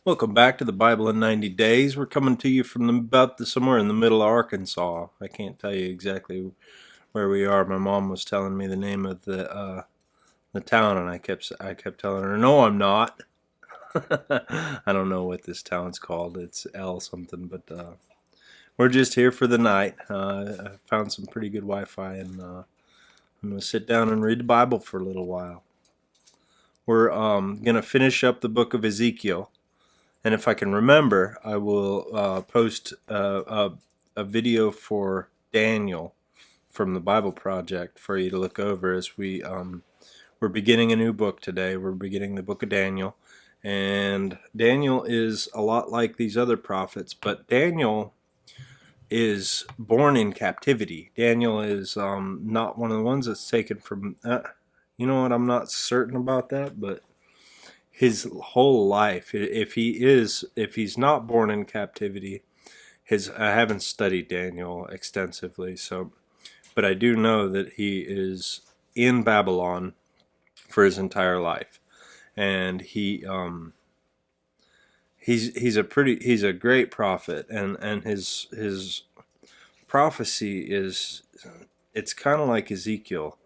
Welcome back to the Bible in 90 Days. We're coming to you from somewhere in the middle of Arkansas. I can't tell you exactly where we are. My mom was telling me the name of the town, and I kept telling her, "No, I'm not." I don't know what this town's called. It's L something, but we're just here for the night. I found some pretty good Wi-Fi, and I'm gonna sit down and read the Bible for a little while. We're gonna finish up the book of Ezekiel. And if I can remember, I will post a video for Daniel from the Bible Project for you to look over as we're beginning a new book today. We're beginning the book of Daniel. And Daniel is a lot like these other prophets, but Daniel is born in captivity. Daniel is not one of the ones that's taken from... you know what, I'm not certain about that, but his whole life, if he's not born in captivity, I haven't studied Daniel extensively, but I do know that he is in Babylon for his entire life, and he's a great prophet, and his prophecy is, it's kind of like Ezekiel,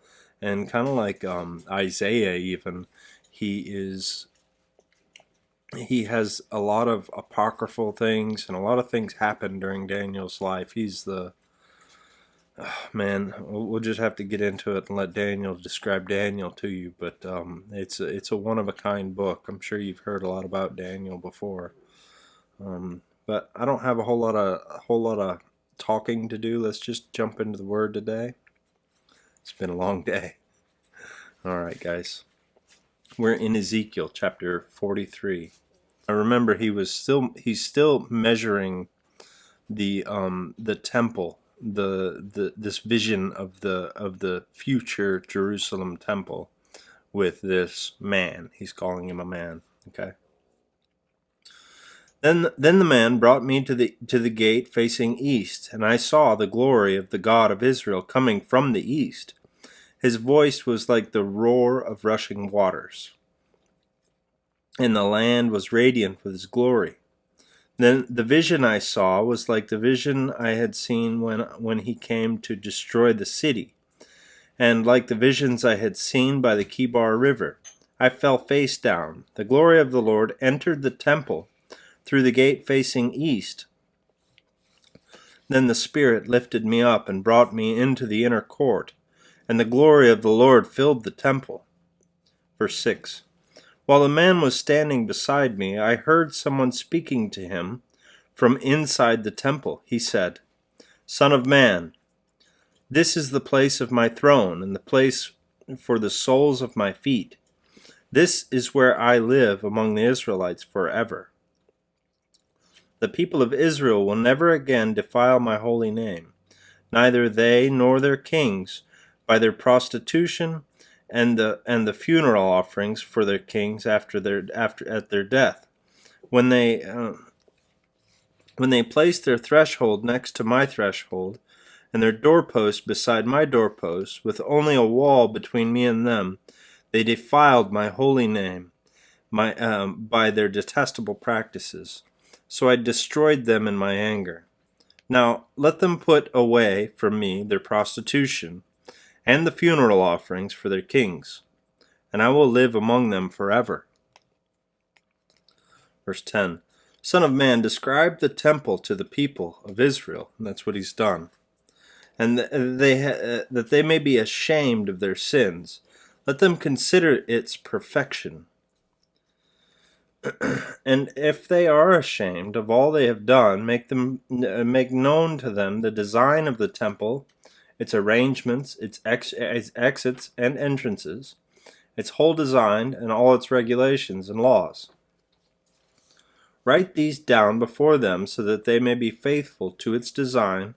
and kind of like Isaiah even. He has a lot of apocryphal things, and a lot of things happen during Daniel's life. He's the... man, we'll just have to get into it and let Daniel describe Daniel to you, but it's a one-of-a-kind book. I'm sure you've heard a lot about Daniel before. But I don't have a whole lot of talking to do. Let's just jump into the Word today. It's been a long day. Alright, guys. We're in Ezekiel chapter 43. I remember he's still measuring the temple, this vision of the future Jerusalem temple with this man. He's calling him a man. Okay. Then the man brought me to the gate facing east, and I saw the glory of the God of Israel coming from the east. His voice was like the roar of rushing waters, and the land was radiant with his glory. Then the vision I saw was like the vision I had seen when he came to destroy the city, and like the visions I had seen by the Kibar River. I fell face down. The glory of the Lord entered the temple through the gate facing east. Then the Spirit lifted me up and brought me into the inner court, and the glory of the Lord filled the temple. Verse 6. While the man was standing beside me, I heard someone speaking to him from inside the temple. He said, "Son of man, this is the place of my throne and the place for the soles of my feet. This is where I live among the Israelites forever. The people of Israel will never again defile my holy name, neither they nor their kings, by their prostitution and the funeral offerings for their kings at their death. When they place their threshold next to my threshold, and their doorpost beside my doorpost, with only a wall between me and them, they defiled my holy name by their detestable practices. So I destroyed them in my anger. Now let them put away from me their prostitution and the funeral offerings for their kings, and I will live among them forever." Verse 10. Son of man, describe the temple to the people of Israel. And that's what he's done. And that they may be ashamed of their sins. Let them consider its perfection. And if they are ashamed of all they have done, make known to them the design of the temple, its arrangements, its exits and entrances, its whole design, and all its regulations and laws. Write these down before them so that they may be faithful to its design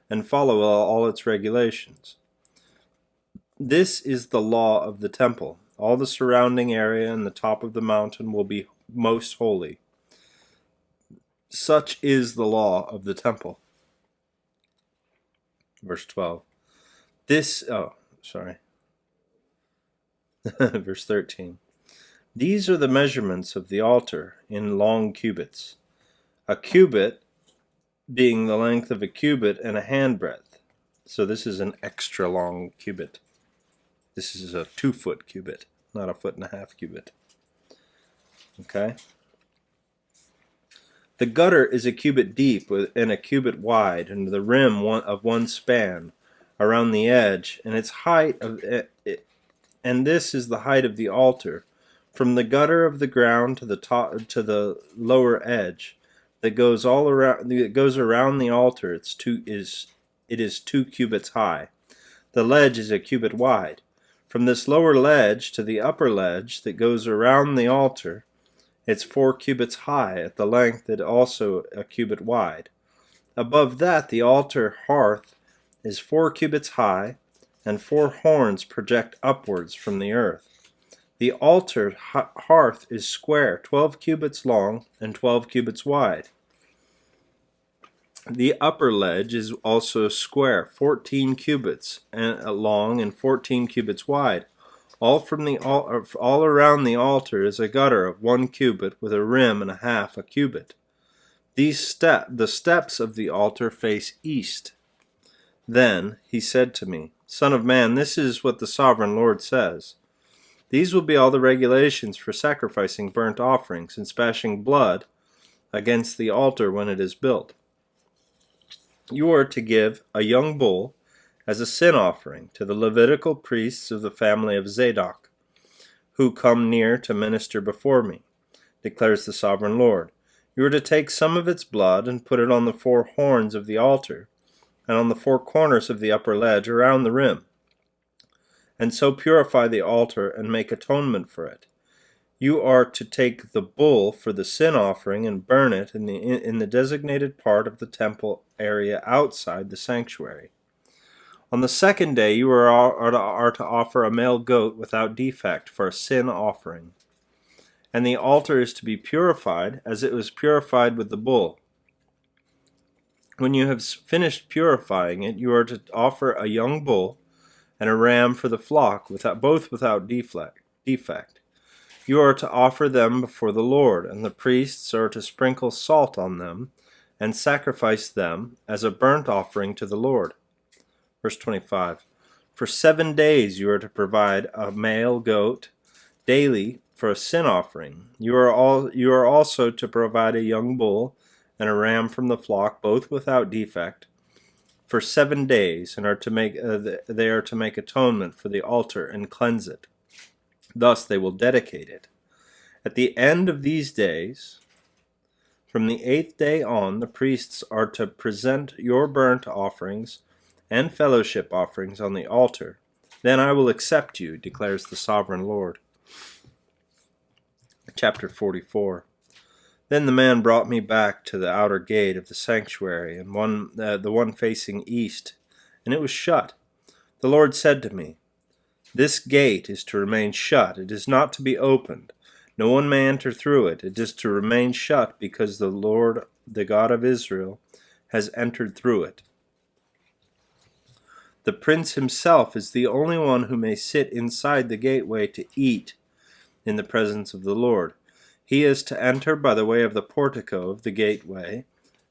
and follow all its regulations. This is the law of the temple. All the surrounding area and the top of the mountain will be most holy. Such is the law of the temple. Verse 12. Verse 13. These are the measurements of the altar in long cubits, a cubit being the length of a cubit and a handbreadth. So this is an extra long cubit. This is a 2-foot cubit, not a 1.5-foot cubit. Okay? The gutter is a cubit deep and a cubit wide, and the rim of one span around the edge, and its height of it, and this is the height of the altar, from the gutter of the ground to the top to the lower edge, that goes all around. That goes around the altar. It is 2 cubits high. The ledge is a cubit wide. From this lower ledge to the upper ledge that goes around the altar, it's 4 cubits high at the length, and also a cubit wide. Above that, the altar hearth is 4 cubits high, and 4 horns project upwards from the earth. The altar hearth is square, 12 cubits long and 12 cubits wide. The upper ledge is also square, 14 cubits long and 14 cubits wide. All around the altar is a gutter of 1 cubit with a rim and a half a cubit. The steps of the altar face east. Then he said to me, Son of man, this is what the sovereign Lord says. These will be all the regulations for sacrificing burnt offerings and splashing blood against the altar when it is built. You are to give a young bull as a sin offering to the Levitical priests of the family of Zadok, who come near to minister before me, declares the sovereign Lord. You are to take some of its blood and put it on the 4 horns of the altar, and on the 4 corners of the upper ledge around the rim, and so purify the altar and make atonement for it. You are to take the bull for the sin offering and burn it in the designated part of the temple area outside the sanctuary. On the 2nd day you are to offer a male goat without defect for a sin offering, and the altar is to be purified as it was purified with the bull. When you have finished purifying it, you are to offer a young bull and a ram for the flock, both without defect. You are to offer them before the Lord, and the priests are to sprinkle salt on them and sacrifice them as a burnt offering to the Lord. Verse 25. For 7 days you are to provide a male goat daily for a sin offering. You are also to provide a young bull and a ram from the flock, both without defect, for 7 days, and they are to make atonement for the altar and cleanse it. Thus they will dedicate it. At the end of these days, from the 8th day on, the priests are to present your burnt offerings and fellowship offerings on the altar. Then I will accept you, declares the sovereign Lord. Chapter 44. Then the man brought me back to the outer gate of the sanctuary, and the one facing east, and it was shut. The Lord said to me, This gate is to remain shut. It is not to be opened. No one may enter through it. It is to remain shut because the Lord, the God of Israel, has entered through it. The prince himself is the only one who may sit inside the gateway to eat in the presence of the Lord. He is to enter by the way of the portico of the gateway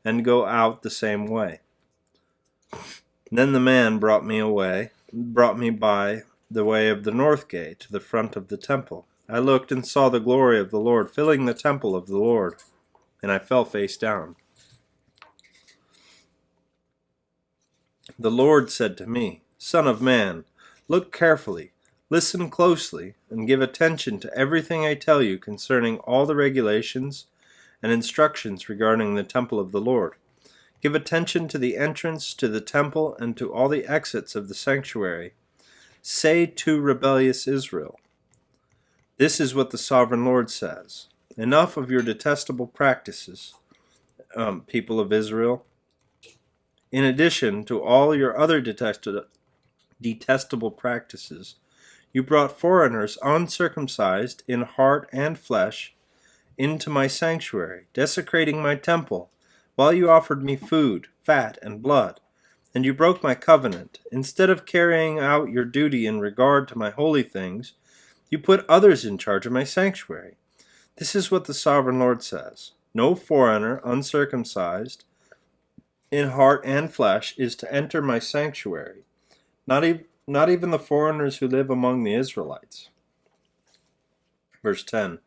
and go out the same way. Then the man brought me by the way of the north gate to the front of the temple. I looked and saw the glory of the Lord filling the temple of the Lord, and I fell face down. The Lord said to me, Son of man, look carefully, listen closely, and give attention to everything I tell you concerning all the regulations and instructions regarding the temple of the Lord. Give attention to the entrance to the temple and to all the exits of the sanctuary. Say to rebellious Israel, This is what the sovereign Lord says. Enough of your detestable practices, people of Israel. In addition to all your other detestable practices, you brought foreigners uncircumcised in heart and flesh into my sanctuary, desecrating my temple, while you offered me food, fat, and blood, and you broke my covenant. Instead of carrying out your duty in regard to my holy things, You put others in charge of my sanctuary. This is what the sovereign Lord says. No foreigner, uncircumcised in heart and flesh, is to enter my sanctuary, not even the foreigners who live among the Israelites. Verse 10.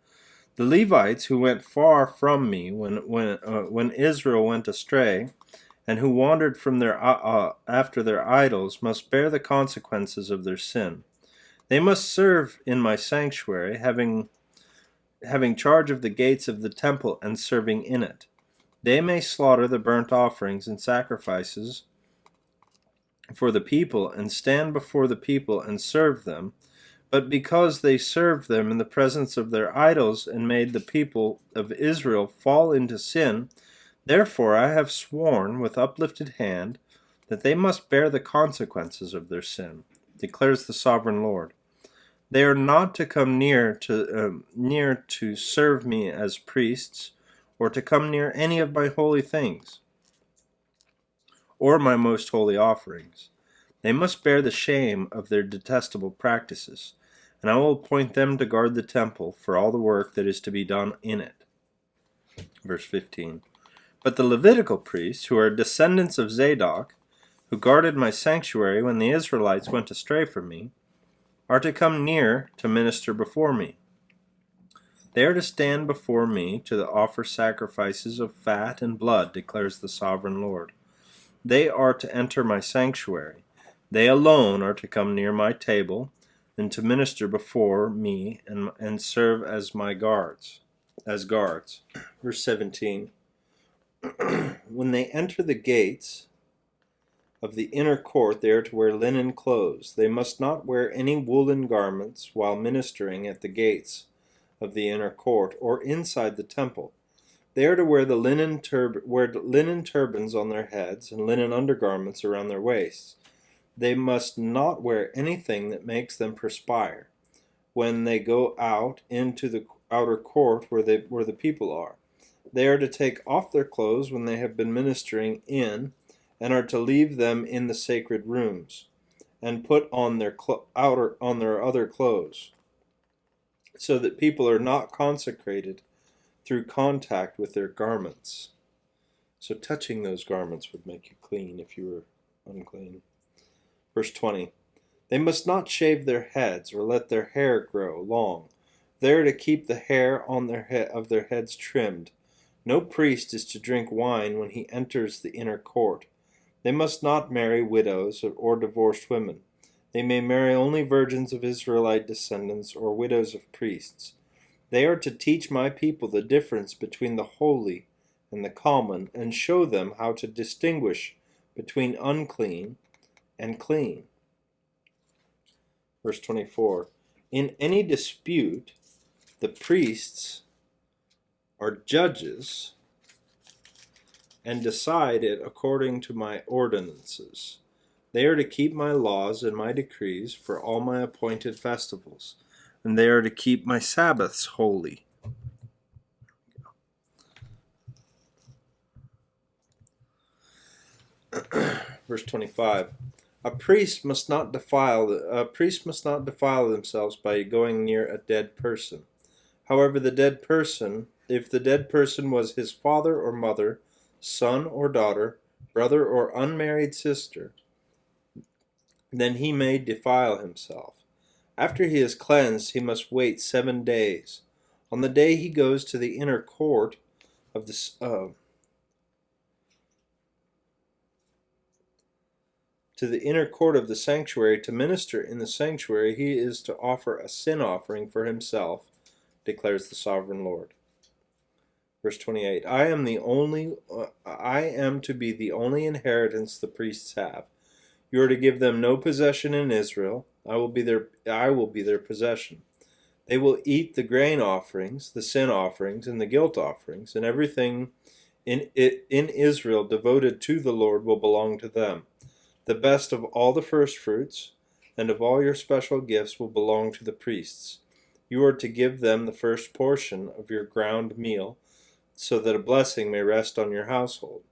The Levites who went far from me when Israel went astray, and who wandered from after their idols, must bear the consequences of their sin. They must serve in my sanctuary, having charge of the gates of the temple and serving in it. They may slaughter the burnt offerings and sacrifices for the people, and stand before the people and serve them. But because they served them in the presence of their idols and made the people of Israel fall into sin, therefore I have sworn with uplifted hand that they must bear the consequences of their sin, declares the sovereign Lord. They are not to come near to serve me as priests, or to come near any of my holy things, or my most holy offerings. They must bear the shame of their detestable practices, and I will appoint them to guard the temple for all the work that is to be done in it. Verse 15. But the Levitical priests, who are descendants of Zadok, who guarded my sanctuary when the Israelites went astray from me, are to come near to minister before me. They are to stand before me to offer sacrifices of fat and blood, declares the sovereign Lord. They are to enter my sanctuary. They alone are to come near my table and to minister before me and serve as my guards. Verse 17. When they enter the gates of the inner court, they are to wear linen clothes. They must not wear any woolen garments while ministering at the gates of the inner court or inside the temple. They are to wear linen turbans on their heads and linen undergarments around their waists. They must not wear anything that makes them perspire when they go out into the outer court where the people are. They are to take off their clothes when they have been ministering in, and are to leave them in the sacred rooms, and put on their other clothes, so that people are not consecrated through contact with their garments. So touching those garments would make you clean if you were unclean. Verse 20. They must not shave their heads or let their hair grow long. They are to keep the hair on of their heads trimmed. No priest is to drink wine when he enters the inner court. They must not marry widows or divorced women. They may marry only virgins of Israelite descendants or widows of priests. They are to teach my people the difference between the holy and the common, and show them how to distinguish between unclean and clean. Verse 24. In any dispute, the priests are judges and decide it according to my ordinances. They are to keep my laws and my decrees for all my appointed festivals, and they are to keep my Sabbaths holy. Verse 25. A priest must not defile themselves by going near a dead person. However, if the dead person was his father or mother, son or daughter, brother or unmarried sister, then he may defile himself. After he is cleansed, he must wait 7 days. On the day he goes to the inner court of the sanctuary to minister in the sanctuary, he is to offer a sin offering for himself, declares the sovereign Lord. Verse 28. I am to be the only inheritance the priests have. You are to give them no possession in Israel. I will be their possession. They will eat the grain offerings, the sin offerings, and the guilt offerings, and everything in Israel devoted to the Lord will belong to them. The best of all the firstfruits and of all your special gifts will belong to the priests. You are to give them the first portion of your ground meal, so that a blessing may rest on your household.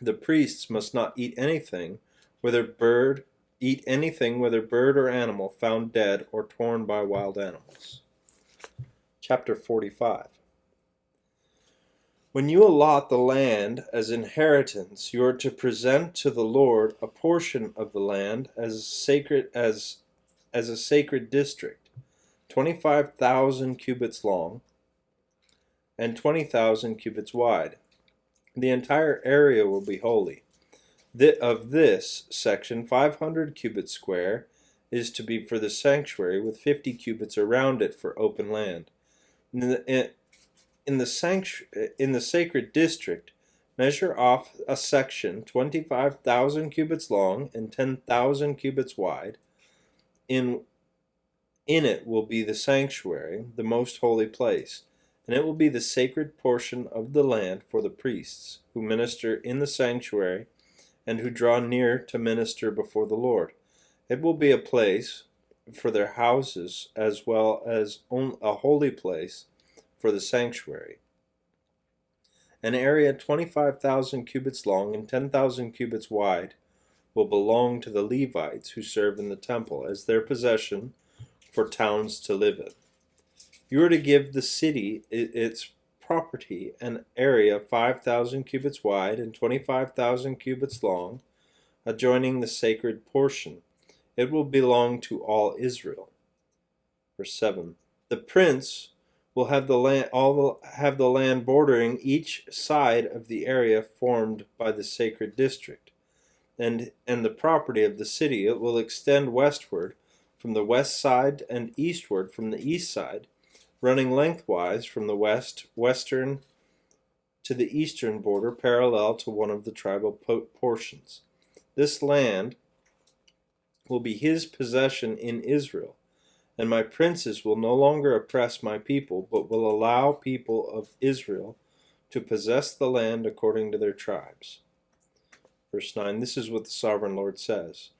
The priests must not eat anything, whether bird, eat anything, whether bird or animal, found dead or torn by wild animals. Chapter 45. When you allot the land as inheritance, you are to present to the Lord a portion of the land as a sacred district, 25,000 cubits long and 20,000 cubits wide. The entire area will be holy. Of this section, 500 cubits square is to be for the sanctuary, with 50 cubits around it for open land. In the sacred district, measure off a section 25,000 cubits long and 10,000 cubits wide. In it will be the sanctuary, the most holy place, and it will be the sacred portion of the land for the priests who minister in the sanctuary and who draw near to minister before the Lord. It will be a place for their houses as well as a holy place for the sanctuary. An area 25,000 cubits long and 10,000 cubits wide will belong to the Levites who serve in the temple as their possession for towns to live in. You are to give the city its property, an area 5,000 cubits wide and 25,000 cubits long, adjoining the sacred portion. It will belong to all Israel. Verse 7. The prince will have the land bordering each side of the area formed by the sacred district, and the property of the city. It will extend westward from the west side and eastward from the east side, running lengthwise from the western to the eastern border, parallel to one of the tribal portions. This land will be his possession in Israel, and my princes will no longer oppress my people, but will allow people of Israel to possess the land according to their tribes. Verse 9. This is what the sovereign Lord says.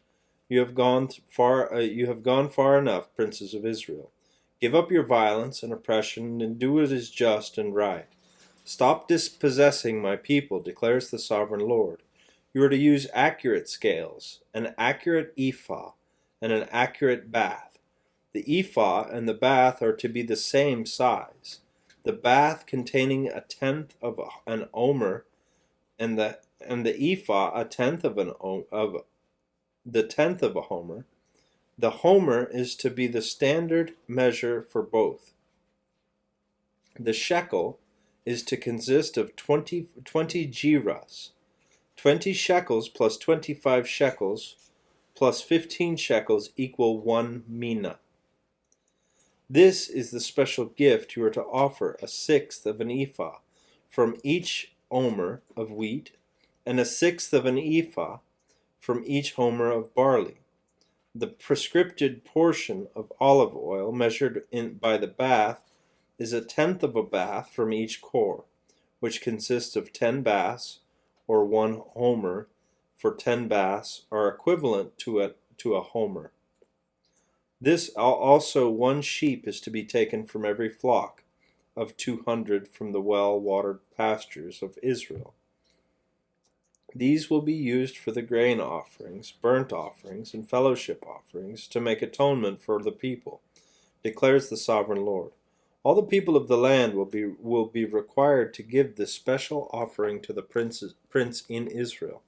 You have gone far enough, princes of Israel. Give up your violence and oppression, and do what is just and right. Stop dispossessing my people, declares the sovereign Lord. You are to use accurate scales, an accurate ephah, and an accurate bath. The ephah and the bath are to be the same size. The bath containing a tenth of an omer, and the ephah a tenth of the tenth of a homer. The homer is to be the standard measure for both. The shekel is to consist of 20 gerahs. 20 shekels plus 25 shekels plus 15 shekels equal 1 mina. This is the special gift you are to offer, a sixth of an ephah from each omer of wheat, and a sixth of an ephah from each homer of barley. The prescripted portion of olive oil measured by the bath is a tenth of a bath from each core, which consists of 10 baths, or 1 homer for 10 baths are equivalent to a homer. This also 1 sheep is to be taken from every flock of 200 from the well-watered pastures of Israel. These will be used for the grain offerings, burnt offerings, and fellowship offerings to make atonement for the people, declares the sovereign Lord. All the people of the land will be required to give this special offering to the prince in Israel.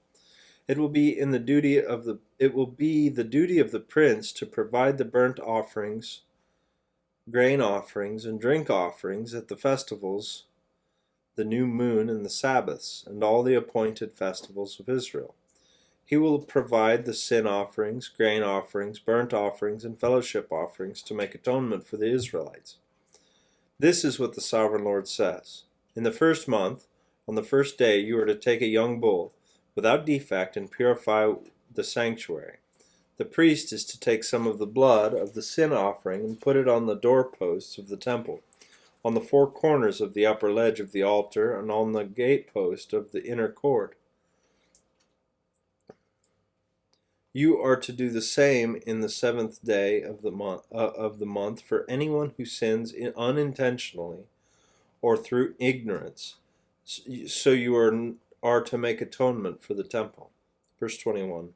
It will be the duty of the prince to provide the burnt offerings, grain offerings, and drink offerings at the festivals, the new moon and the Sabbaths, and all the appointed festivals of Israel. He will provide the sin offerings, grain offerings, burnt offerings, and fellowship offerings to make atonement for the Israelites. This is what the sovereign Lord says. In the first month, on the first day, you are to take a young bull, without defect, and purify the sanctuary. The priest is to take some of the blood of the sin offering and put it on the doorposts of the temple, on the 4 corners of the upper ledge of the altar, and on the gatepost of the inner court. You are to do the same in the 7th day of the month for anyone who sins unintentionally or through ignorance. So you are to make atonement for the temple. Verse 21.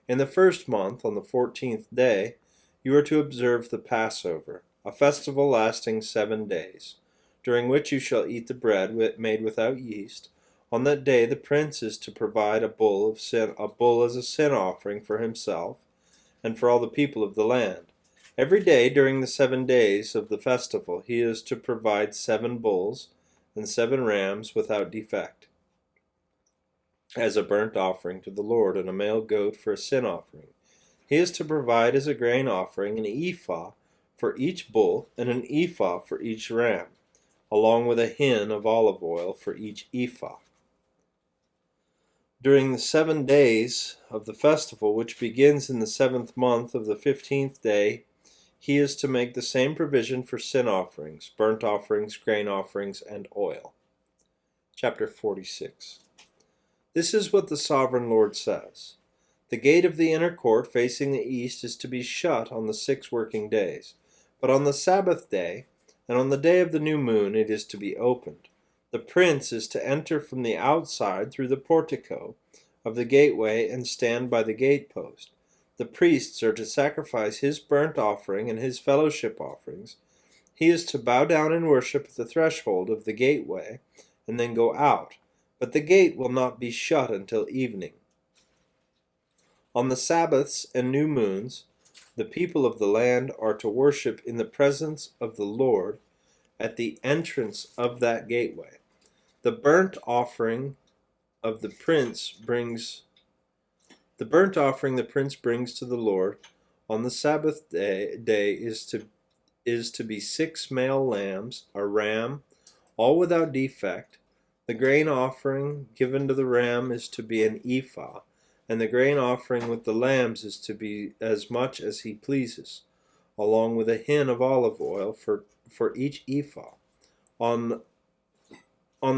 In the first month, on the 14th day, you are to observe the Passover, a festival lasting 7 days, during which you shall eat the bread made without yeast. On that day the prince is to provide a bull as a sin offering for himself and for all the people of the land. Every day during the 7 days of the festival he is to provide 7 bulls and 7 rams without defect, as a burnt offering to the Lord, and a male goat for a sin offering. He is to provide as a grain offering an ephah for each bull and an ephah for each ram, along with a hin of olive oil for each ephah. During the 7 days of the festival, which begins in the 7th month of the 15th day, he is to make the same provision for sin offerings, burnt offerings, grain offerings, and oil. Chapter 46. This is what the sovereign Lord says. The gate of the inner court facing the east is to be shut on the 6 working days, but on the Sabbath day and on the day of the new moon it is to be opened. The prince is to enter from the outside through the portico of the gateway and stand by the gatepost. The priests are to sacrifice his burnt offering and his fellowship offerings. He is to bow down and worship at the threshold of the gateway and then go out, but the gate will not be shut until evening. On the Sabbaths and new moons, the people of the land are to worship in the presence of the Lord at the entrance of that gateway. The burnt offering the prince brings to the Lord on the Sabbath day is to be 6 male lambs, a ram, all without defect. The grain offering given to the ram is to be an ephah, and the grain offering with the lambs is to be as much as he pleases, along with a hin of olive oil for each ephah. On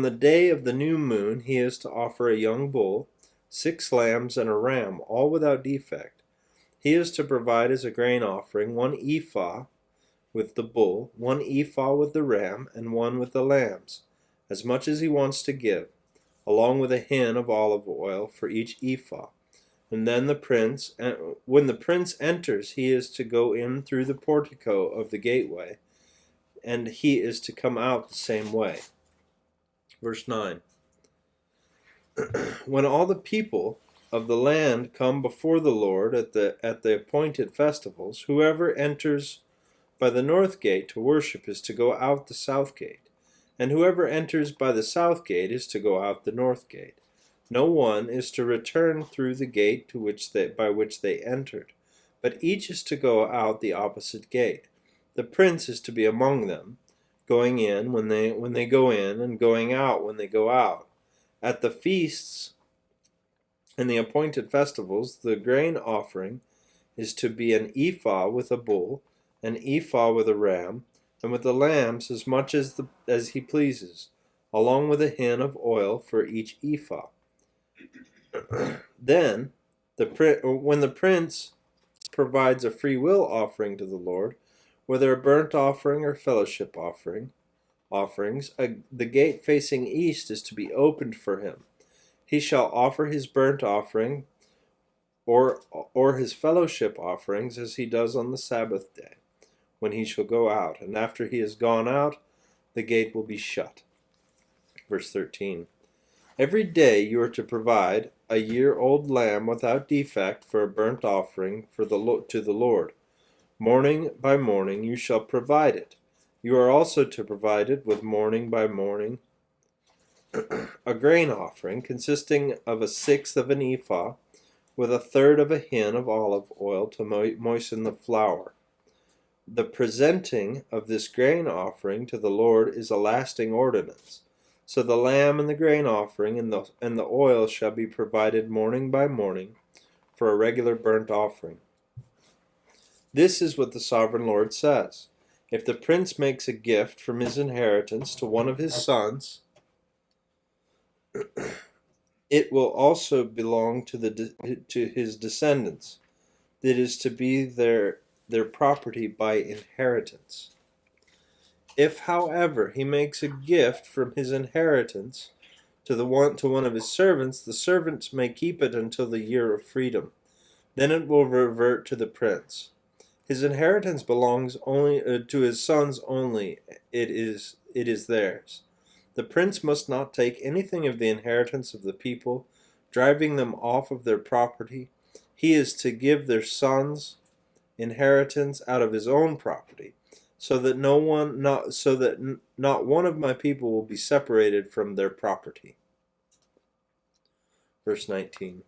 the day of the new moon he is to offer a young bull, 6 lambs, and a ram, all without defect. He is to provide as a grain offering 1 ephah with the bull, 1 ephah with the ram, and 1 with the lambs, as much as he wants to give, along with a hin of olive oil for each ephah. And then when the prince enters, he is to go in through the portico of the gateway, and he is to come out the same way. Verse 9. When all the people of the land come before the Lord at the appointed festivals, whoever enters by the north gate to worship is to go out the south gate, and whoever enters by the south gate is to go out the north gate. No one is to return through the gate by which they entered, but each is to go out the opposite gate. The prince is to be among them, going in when they go in, and going out when they go out. At the feasts and the appointed festivals, the grain offering is to be an ephah with a bull, an ephah with a ram, and with the lambs as much as he pleases, along with a hin of oil for each ephah. Then, when the prince provides a free will offering to the Lord, whether a burnt offering or fellowship offerings, the gate facing east is to be opened for him. He shall offer his burnt offering or his fellowship offerings as he does on the Sabbath day, when he shall go out, and after he has gone out, the gate will be shut. Verse 13. Every day you are to provide a year-old lamb without defect for a burnt offering to the Lord. Morning by morning you shall provide it. You are also to provide it with morning by morning a grain offering consisting of 1/6 of an ephah with 1/3 of a hin of olive oil to moisten the flour. The presenting of this grain offering to the Lord is a lasting ordinance. So the lamb and the grain offering and the oil shall be provided morning by morning for a regular burnt offering. This is what the sovereign Lord says. If the prince makes a gift from his inheritance to one of his sons, it will also belong to his descendants. It is to be their property by inheritance. If, however, he makes a gift from his inheritance to one of his servants, the servants may keep it until the year of freedom. Then it will revert to the prince. His inheritance belongs only to his sons only. It is theirs. The prince must not take anything of the inheritance of the people, driving them off of their property. He is to give their sons inheritance out of his own property, so that not one of my people will be separated from their property. Verse 19.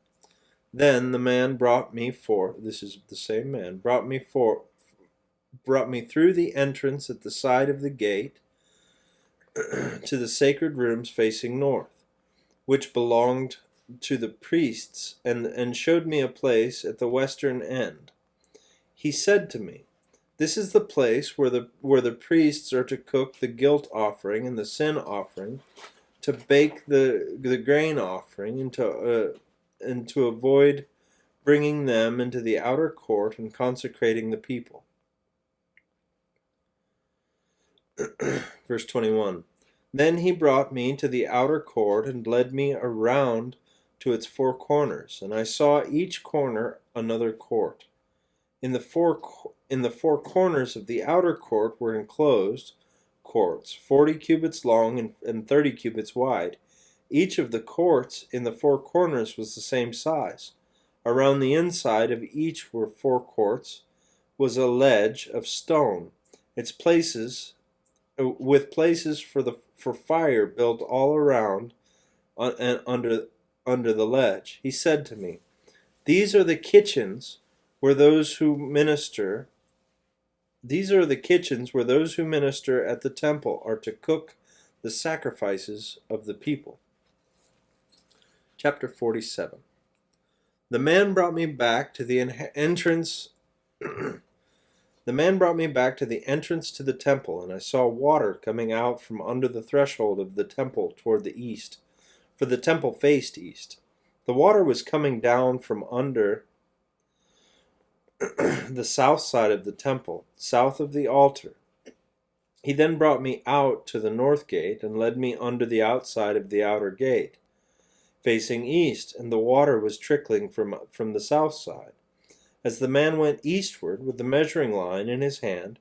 Then the man brought me forth. This is the same man. Brought me through the entrance at the side of the gate to the sacred rooms facing north, which belonged to the priests, and showed me a place at the western end. He said to me, "This is the place where the priests are to cook the guilt offering and the sin offering, to bake the grain offering, and to avoid bringing them into the outer court and consecrating the people." Verse 21. Then he brought me to the outer court and led me around to its four corners, and I saw each corner another court. In the four corners of the outer court were enclosed courts, 40 cubits long and 30 cubits wide. Each of the courts in the four corners was the same size. Around the inside of each were four courts was a ledge of stone, its places with places for fire built all around and under the ledge. He said to me, "These are the kitchens where those who minister at the temple are to cook the sacrifices of the people." Chapter 47. The man brought me back to the entrance to the temple, and I saw water coming out from under the threshold of the temple toward the east, for the temple faced east. The water was coming down from under the south side of the temple, south of the altar. He then brought me out to the north gate and led me under the outside of the outer gate, facing east, and the water was trickling from the south side. As the man went eastward with the measuring line in his hand,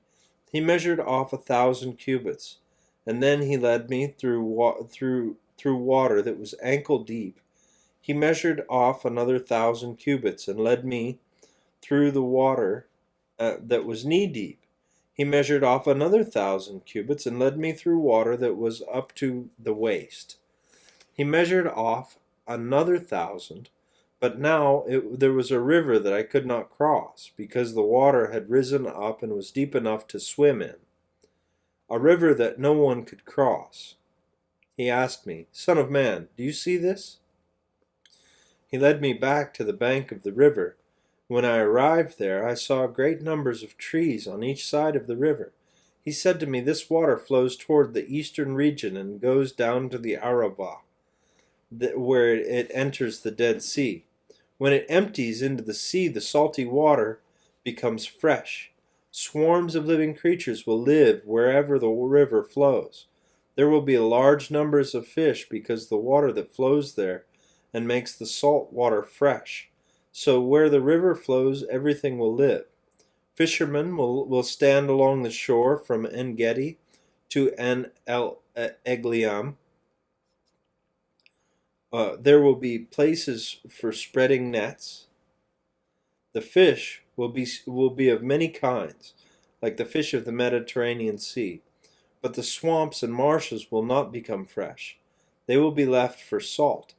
he measured off 1,000 cubits, and then he led me through water that was ankle deep. He measured off another 1,000 cubits and led me through the water that was knee deep. He measured off another 1,000 cubits and led me through water that was up to the waist. He measured off another 1,000, but now there was a river that I could not cross, because the water had risen up and was deep enough to swim in, a river that no one could cross. He asked me, "Son of man, do you see this?" He led me back to the bank of the river. When I arrived there, I saw great numbers of trees on each side of the river. He said to me, "This water flows toward the eastern region and goes down to the Arabah, where it enters the Dead Sea. When it empties into the sea, the salty water becomes fresh. Swarms of living creatures will live wherever the river flows. There will be large numbers of fish because the water that flows there and makes the salt water fresh. So where the river flows, everything will live. Fishermen will stand along the shore from En-Gedi to En-Eglaim. There will be places for spreading nets. The fish will be of many kinds, like the fish of the Mediterranean Sea. But the swamps and marshes will not become fresh. They will be left for salt.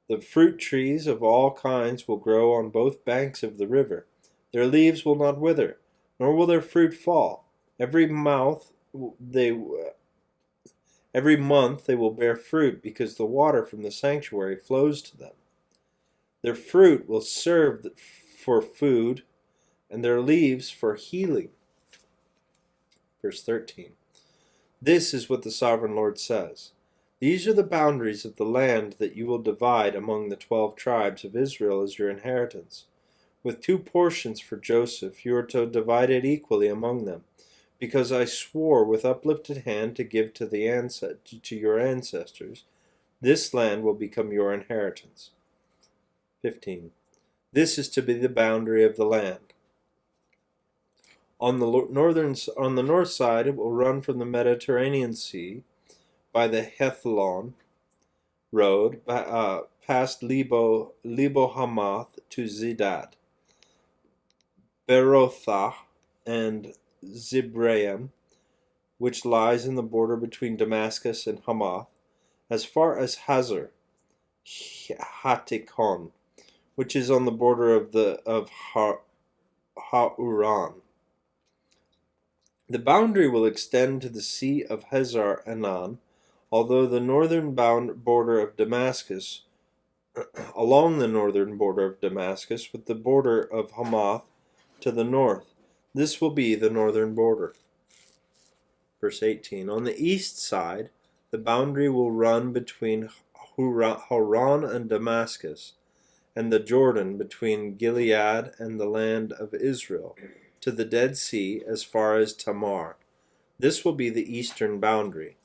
The fruit trees of all kinds will grow on both banks of the river. Their leaves will not wither, nor will their fruit fall. Every month they will bear fruit, because the water from the sanctuary flows to them. Their fruit will serve for food, and their leaves for healing." Verse 13. This is what the Sovereign Lord says. "These are the boundaries of the land that you will divide among the 12 tribes of Israel as your inheritance. With 2 portions for Joseph, you are to divide it equally among them, because I swore with uplifted hand to give to your ancestors. This land will become your inheritance." 15. This is to be the boundary of the land. On the north side, it will run from the Mediterranean Sea by the Hethlon road, past Lebo Hamath to Zedad, Berothah, and Zibraim, which lies in the border between Damascus and Hamath, as far as Hazar Hatikon, which is on the border of Hauran. The boundary will extend to the Sea of Hazar Enan, although the northern border of Damascus, along the northern border of Damascus, with the border of Hamath to the north. This will be the northern border. Verse 18. On the east side, the boundary will run between Haran and Damascus, and the Jordan between Gilead and the land of Israel, to the Dead Sea as far as Tamar. This will be the eastern boundary.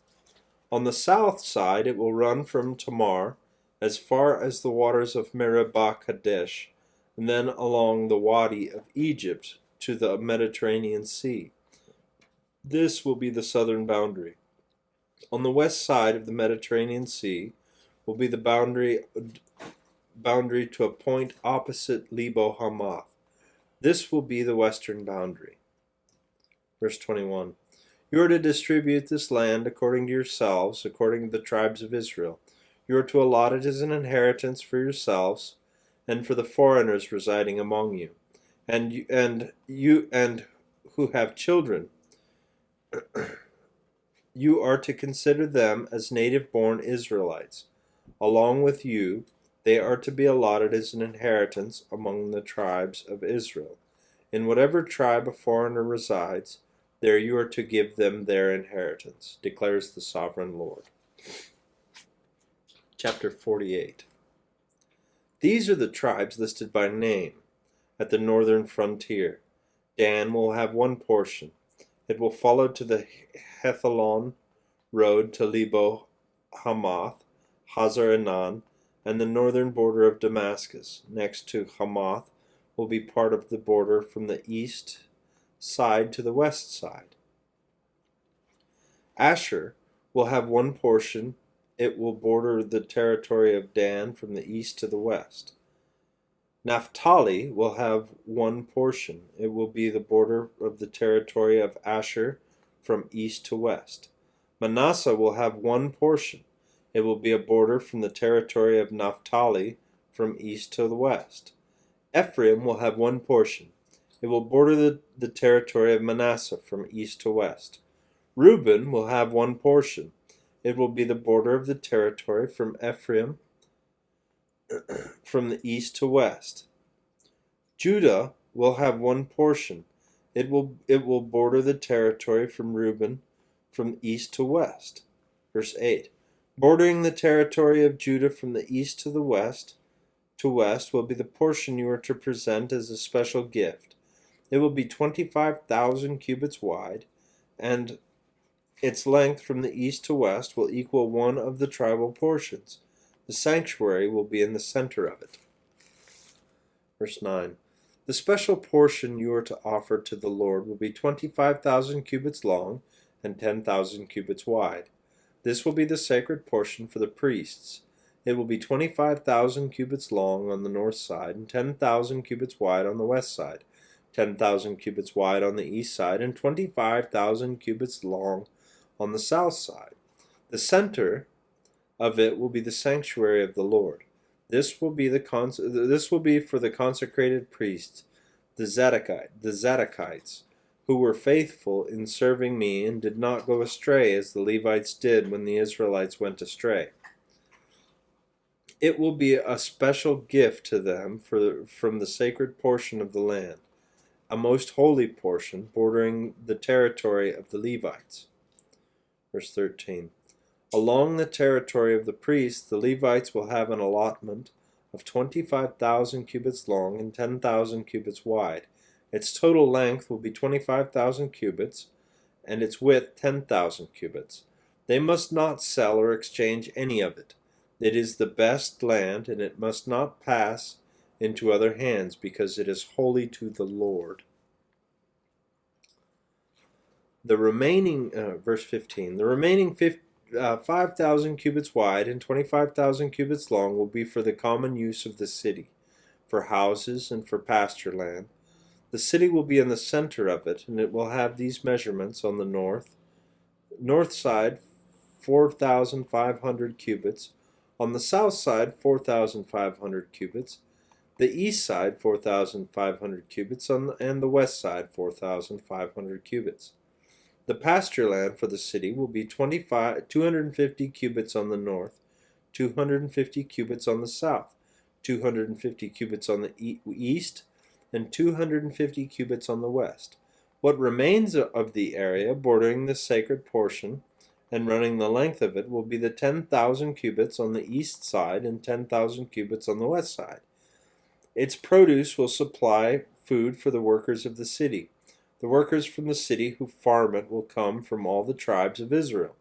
On the south side it will run from Tamar as far as the waters of Meribah Kadesh, and then along the Wadi of Egypt to the Mediterranean Sea. This will be the southern boundary. On the west side of the Mediterranean Sea will be the boundary to a point opposite Lebo Hamath. This will be the western boundary. Verse 21. You are to distribute this land according to yourselves, according to the tribes of Israel. You are to allot it as an inheritance for yourselves and for the foreigners residing among you, and who have children. You are to consider them as native-born Israelites. Along with you, they are to be allotted as an inheritance among the tribes of Israel. In whatever tribe a foreigner resides, there you are to give them their inheritance, declares the sovereign Lord. Chapter 48. These are the tribes listed by name at the northern frontier. Dan will have one portion. It will follow to the Hethlon road to Lebo Hamath, Hazar Enan, and the northern border of Damascus. Next to Hamath will be part of the border from the east side to the west side. Asher will have one portion. It will border the territory of Dan from the east to the west. Naphtali will have one portion. It will be the border of the territory of Asher from east to west. Manasseh will have one portion. It will be a border from the territory of Naphtali from east to the west. Ephraim will have one portion. It will border the territory of Manasseh from east to west. Reuben will have one portion. It will be the border of the territory from Ephraim from the east to west. Judah will have one portion. It will border the territory from Reuben from east to west. Verse 8. Bordering the territory of Judah from the east to the west will be the portion you are to present as a special gift. It will be 25,000 cubits wide, and its length from the east to west will equal one of the tribal portions. The sanctuary will be in the center of it. Verse 9. The special portion you are to offer to the Lord will be 25,000 cubits long and 10,000 cubits wide. This will be the sacred portion for the priests. It will be 25,000 cubits long on the north side and 10,000 cubits wide on the west side, 10,000 cubits wide on the east side, and 25,000 cubits long on the south side. The center of it will be the sanctuary of the Lord. This will be for the consecrated priests, the Zadokites, who were faithful in serving me and did not go astray as the Levites did when the Israelites went astray. It will be a special gift to them from the sacred portion of the land, a most holy portion bordering the territory of the Levites. Verse 13. Along the territory of the priests, the Levites will have an allotment of 25,000 cubits long and 10,000 cubits wide. Its total length will be 25,000 cubits, and its width 10,000 cubits. They must not sell or exchange any of it. It is the best land, and it must not pass into other hands, because it is holy to the Lord. The remaining, verse 15, the remaining 5,000 cubits wide and 25,000 cubits long will be for the common use of the city, for houses and for pasture land. The city will be in the center of it, and it will have these measurements on the north side 4,500 cubits, on the south side 4,500 cubits, the east side 4,500 cubits, and the west side 4,500 cubits. The pasture land for the city will be 250 cubits on the north, 250 cubits on the south, 250 cubits on the east, and 250 cubits on the west. What remains of the area bordering the sacred portion and running the length of it will be the 10,000 cubits on the east side and 10,000 cubits on the west side. Its produce will supply food for the workers of the city. The workers from the city who farm it will come from all the tribes of Israel.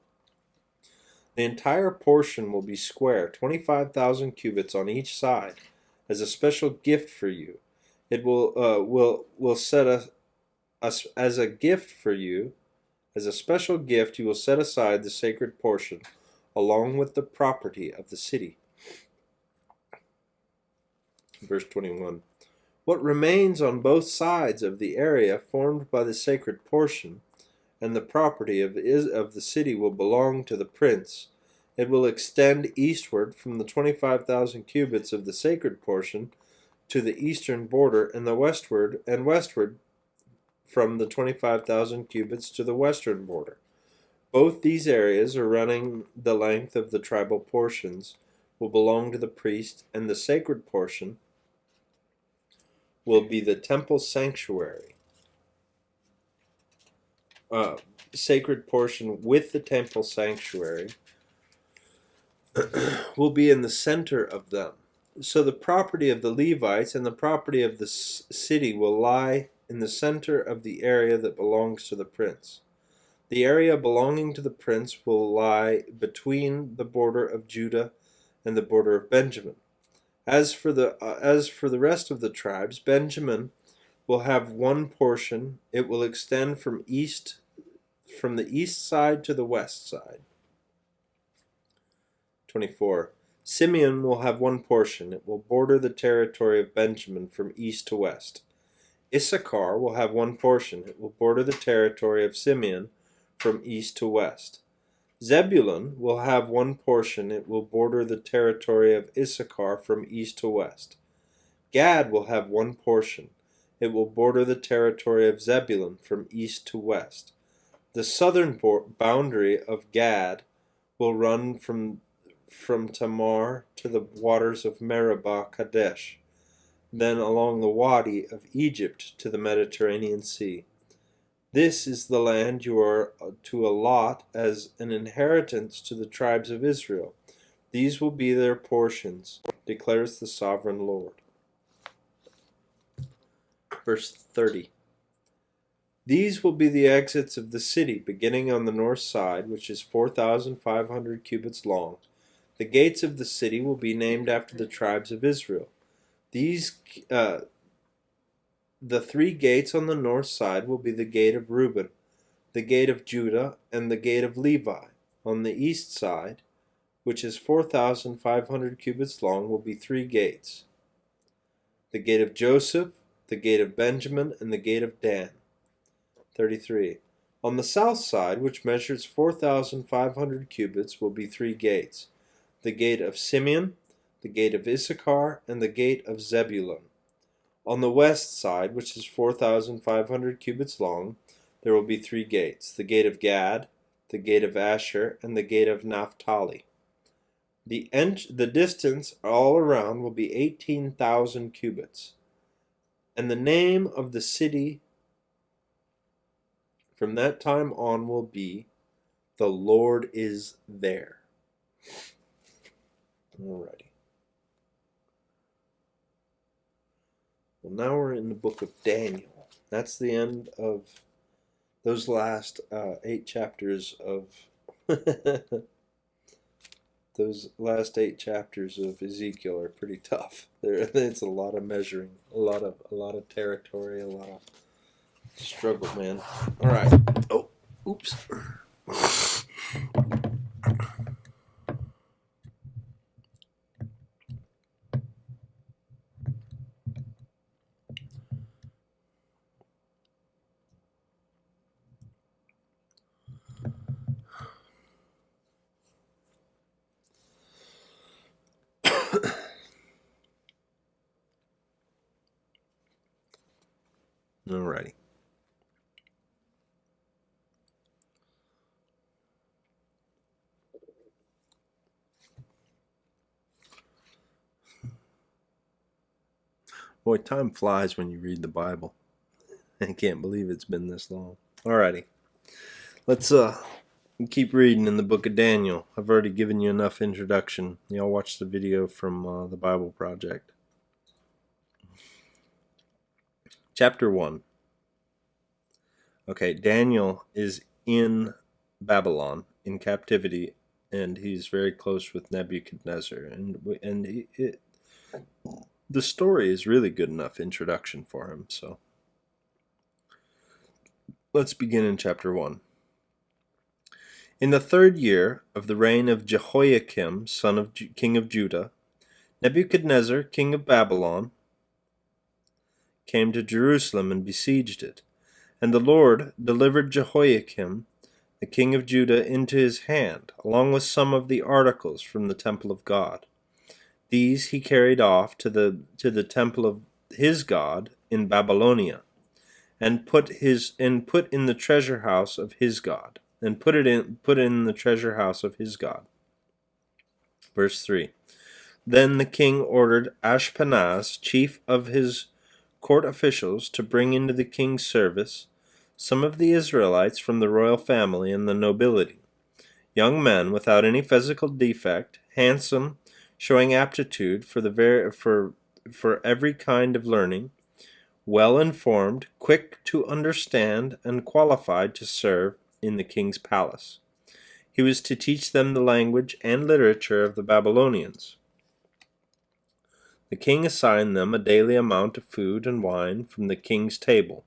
The entire portion will be square, 25,000 cubits on each side, as a special gift for you. It will set as a gift for you, as a special gift. You will set aside the sacred portion, along with the property of the city. Verse 21. What remains on both sides of the area formed by the sacred portion and the property of the city will belong to the prince. It will extend eastward from the 25,000 cubits of the sacred portion to the eastern border, and westward from the 25,000 cubits to the western border. Both these areas are running the length of the tribal portions will belong to the priest, and the sacred portion will be the temple sanctuary. Sacred portion with the temple sanctuary will be in the center of them. So the property of the Levites and the property of the city will lie in the center of the area that belongs to the prince. The area belonging to the prince will lie between the border of Judah and the border of Benjamin. As for the rest of the tribes, Benjamin will have one portion. It will extend from the east side to the west side. 24. Simeon will have one portion. It will border the territory of Benjamin from east to west. Issachar will have one portion. It will border the territory of Simeon from east to west. Zebulun will have one portion. It will border the territory of Issachar from east to west. Gad will have one portion. It will border the territory of Zebulun from east to west. The southern boundary of Gad will run from Tamar to the waters of Meribah Kadesh, then along the Wadi of Egypt to the Mediterranean Sea. This is the land you are to allot as an inheritance to the tribes of Israel. These will be their portions, declares the sovereign Lord. Verse 30. These will be the exits of the city, beginning on the north side, which is 4,500 cubits long. The gates of the city will be named after the tribes of Israel. The three gates on the north side will be the gate of Reuben, the gate of Judah, and the gate of Levi. On the east side, which is 4,500 cubits long, will be three gates: the gate of Joseph, the gate of Benjamin, and the gate of Dan. 33. On the south side, which measures 4,500 cubits, will be three gates: the gate of Simeon, the gate of Issachar, and the gate of Zebulun. On the west side, which is 4,500 cubits long, there will be three gates: the gate of Gad, the gate of Asher, and the gate of Naphtali. The distance all around will be 18,000 cubits. And the name of the city from that time on will be, "The Lord is there." Alrighty. Well, now we're in the book of Daniel. That's the end of those last 8 chapters of those last 8 chapters of Ezekiel are pretty tough. It's a lot of measuring, a lot of territory, a lot of struggle, man. All right. Oh, oops. Alrighty. Boy, time flies when you read the Bible. I can't believe it's been this long. Alrighty. Let's keep reading in the book of Daniel. I've already given you enough introduction. Y'all watch the video from the Bible Project. Chapter 1. Okay, Daniel is in Babylon, in captivity, and he's very close with Nebuchadnezzar. And the story is really good enough introduction for him, so let's begin in chapter 1. In the 3rd year of the reign of Jehoiakim, son of king of Judah, Nebuchadnezzar, king of Babylon, came to Jerusalem and besieged it. And the Lord delivered Jehoiakim, the king of Judah, into his hand, along with some of the articles from the temple of God. These he carried off to the temple of his God in Babylonia, and put in the treasure house of his God, and put in the treasure house of his God. Verse 3. Then the king ordered Ashpenaz, chief of his court officials, to bring into the king's service some of the Israelites from the royal family and the nobility, young men without any physical defect, handsome, showing aptitude for every kind of learning, well informed, quick to understand, and qualified to serve in the king's palace. He was to teach them the language and literature of the Babylonians. The king assigned them a daily amount of food and wine from the king's table.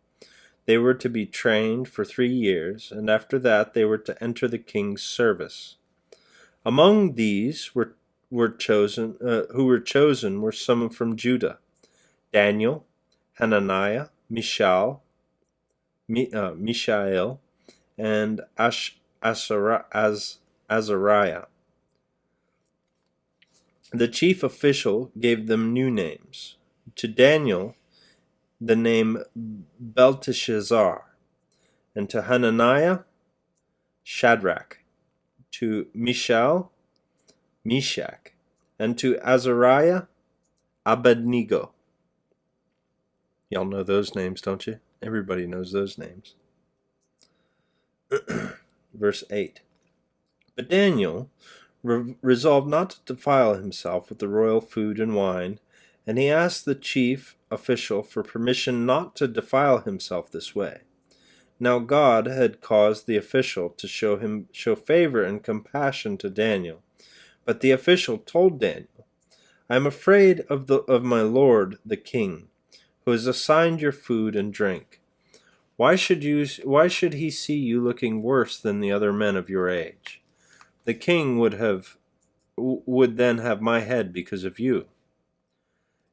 They were to be trained for 3 years, and after that they were to enter the king's service. Among these who were chosen were some from Judah: Daniel, Hananiah, Mishael, and Azariah. The chief official gave them new names. To Daniel, the name Belteshazzar, and to Hananiah, Shadrach, to Mishael, Meshach, and to Azariah, Abednego. Y'all know those names, don't you? Everybody knows those names. Verse 8. But Daniel resolved not to defile himself with the royal food and wine, and he asked the chief official for permission not to defile himself this way. Now God had caused the official to show favor and compassion to Daniel, but the official told Daniel, "I am afraid of my lord the king, who has assigned your food and drink. Why should he see you looking worse than the other men of your age? The king would then have my head because of you."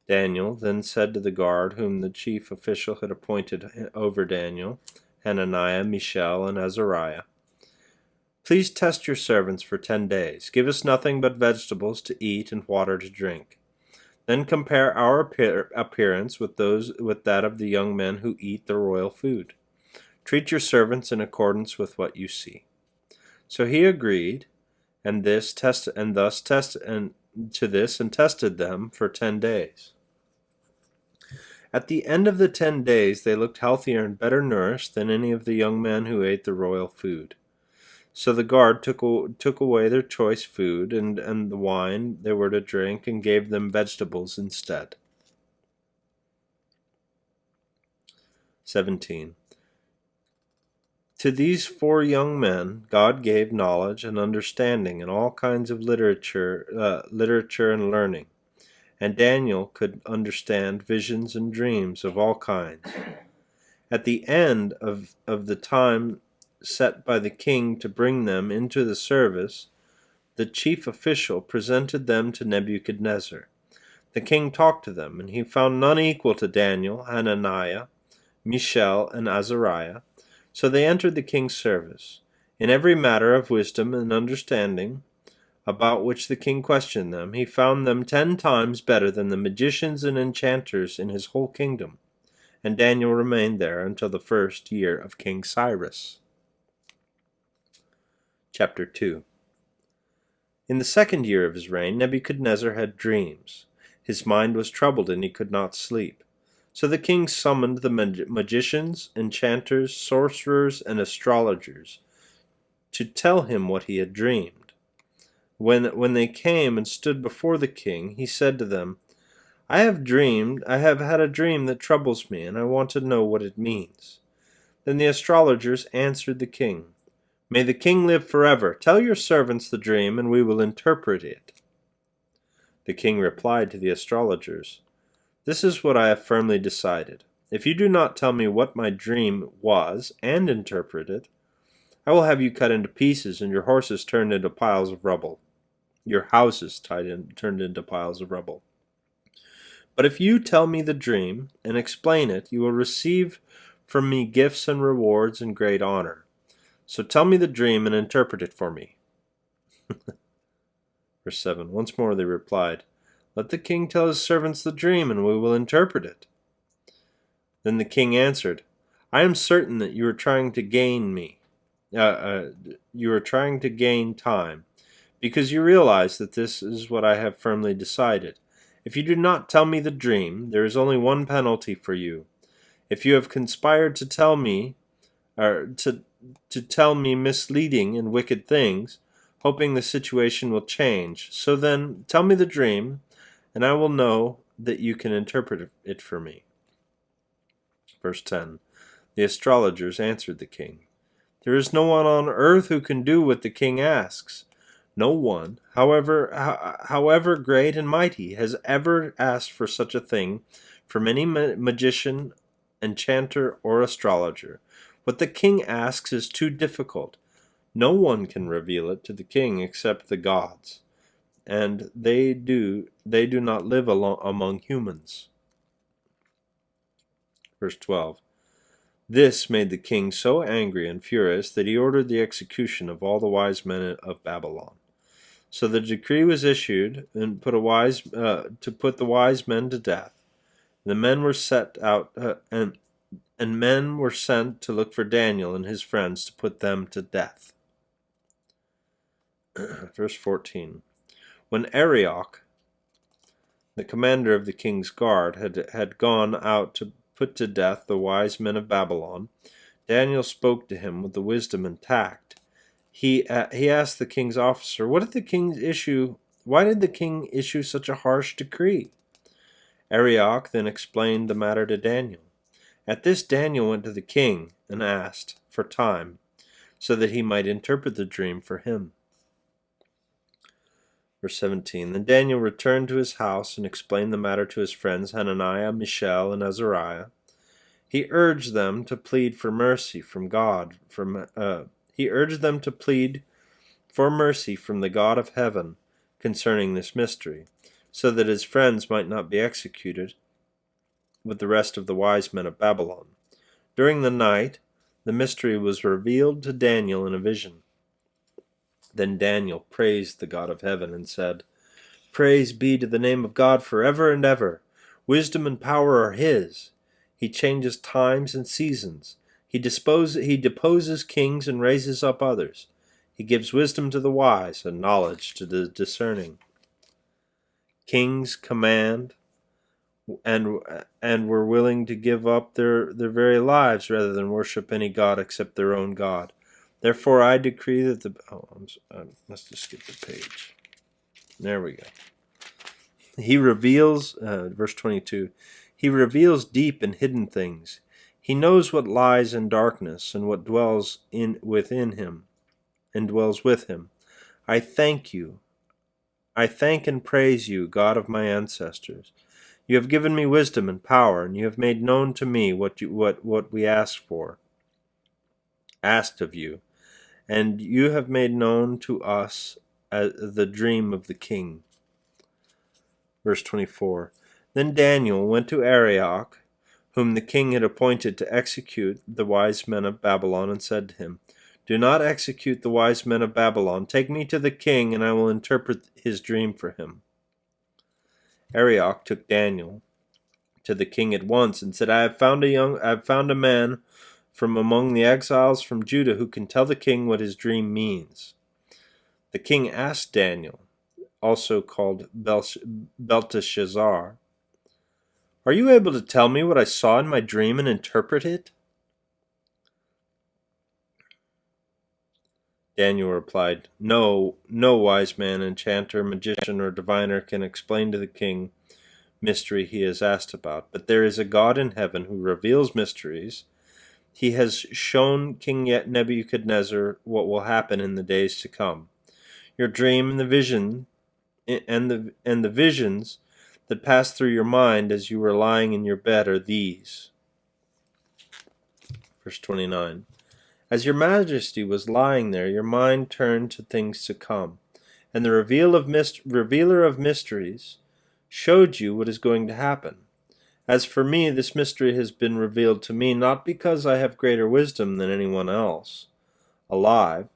Daniel then said to the guard whom the chief official had appointed over Daniel, Hananiah, Mishael, and Azariah, "Please test your servants for 10 days. Give us nothing but vegetables to eat and water to drink. Then compare our appearance with that of the young men who eat the royal food. Treat your servants in accordance with what you see." So he agreed, and tested them for 10 days. At the end of the 10 days, they looked healthier and better nourished than any of the young men who ate the royal food. So the guard took away their choice food and the wine they were to drink, and gave them vegetables instead. 17. To these 4 young men God gave knowledge and understanding in all kinds of literature and learning, and Daniel could understand visions and dreams of all kinds. At the end of the time set by the king to bring them into the service, the chief official presented them to Nebuchadnezzar. The king talked to them, and he found none equal to Daniel, Hananiah, Mishael, and Azariah. So they entered the king's service. In every matter of wisdom and understanding, about which the king questioned them, he found them 10 times better than the magicians and enchanters in his whole kingdom. And Daniel remained there until the 1st year of King Cyrus. Chapter 2. In the 2nd year of his reign, Nebuchadnezzar had dreams. His mind was troubled, and he could not sleep. So the king summoned the magicians, enchanters, sorcerers, and astrologers to tell him what he had dreamed. When they came and stood before the king, he said to them, I have had a dream that troubles me, and I want to know what it means. Then the astrologers answered the king, May the king live forever. Tell your servants the dream, and we will interpret it. The king replied to the astrologers, This is what I have firmly decided. If you do not tell me what my dream was and interpret it, I will have you cut into pieces and your horses turned into piles of rubble. Your houses turned into piles of rubble. But if you tell me the dream and explain it, you will receive from me gifts and rewards and great honor. So tell me the dream and interpret it for me. Verse 7. Once more they replied, Let the king tell his servants the dream, and we will interpret it. Then the king answered, I am certain that you are trying to gain me. You are trying to gain time, because you realize that this is what I have firmly decided. If you do not tell me the dream, there is only one penalty for you. If you have conspired to tell me, to tell me misleading and wicked things, hoping the situation will change, so then tell me the dream, and I will know that you can interpret it for me. Verse 10. The astrologers answered the king, There is no one on earth who can do what the king asks. No one, however great and mighty, has ever asked for such a thing from any magician, enchanter, or astrologer. What the king asks is too difficult. No one can reveal it to the king except the gods, and they do not live among humans. Verse 12. This made the king so angry and furious that he ordered the execution of all the wise men of Babylon. So the decree was issued and to put the wise men to death. The men were set out and men were sent to look for Daniel and his friends to put them to death. Verse 14. When Arioch, the commander of the king's guard, had gone out to put to death the wise men of Babylon, Daniel spoke to him with the wisdom and tact. He asked the king's officer, Why did the king issue such a harsh decree? Arioch then explained the matter to Daniel. At this Daniel went to the king and asked for time, so that he might interpret the dream for him. Verse 17. Then Daniel returned to his house and explained the matter to his friends Hananiah, Mishael, and Azariah. He urged them to plead for mercy from God. He urged them to plead for mercy from the God of heaven concerning this mystery, so that his friends might not be executed with the rest of the wise men of Babylon. During the night, the mystery was revealed to Daniel in a vision. Then Daniel praised the God of heaven and said, Praise be to the name of God forever and ever. Wisdom and power are his. He changes times and seasons. He deposes kings and raises up others. He gives wisdom to the wise and knowledge to the discerning. Kings command and were willing to give up their very lives rather than worship any god except their own God. Therefore I decree that I must have skipped the page. There we go. He reveals, verse 22, He reveals deep and hidden things. He knows what lies in darkness and what dwells within him and dwells with him. I thank you. I thank and praise you, God of my ancestors. You have given me wisdom and power, and you have made known to me what we asked of you, and you have made known to us the dream of the king. Verse 24. Then Daniel went to Arioch, whom the king had appointed to execute the wise men of Babylon, and said to him, Do not execute the wise men of Babylon. Take me to the king, and I will interpret his dream for him. Arioch took Daniel to the king at once and said, I have found a man from among the exiles from Judah who can tell the king what his dream means. The king asked Daniel, also called Belteshazzar, Are you able to tell me what I saw in my dream and interpret it? Daniel replied, No wise man, enchanter, magician, or diviner can explain to the king mystery he has asked about, but there is a God in heaven who reveals mysteries. He has shown King Nebuchadnezzar what will happen in the days to come. Your dream and the vision and the visions that passed through your mind as you were lying in your bed are these. Verse 29. As your majesty was lying there, your mind turned to things to come, and the revealer of mysteries showed you what is going to happen. As for me, this mystery has been revealed to me not because I have greater wisdom than anyone else alive,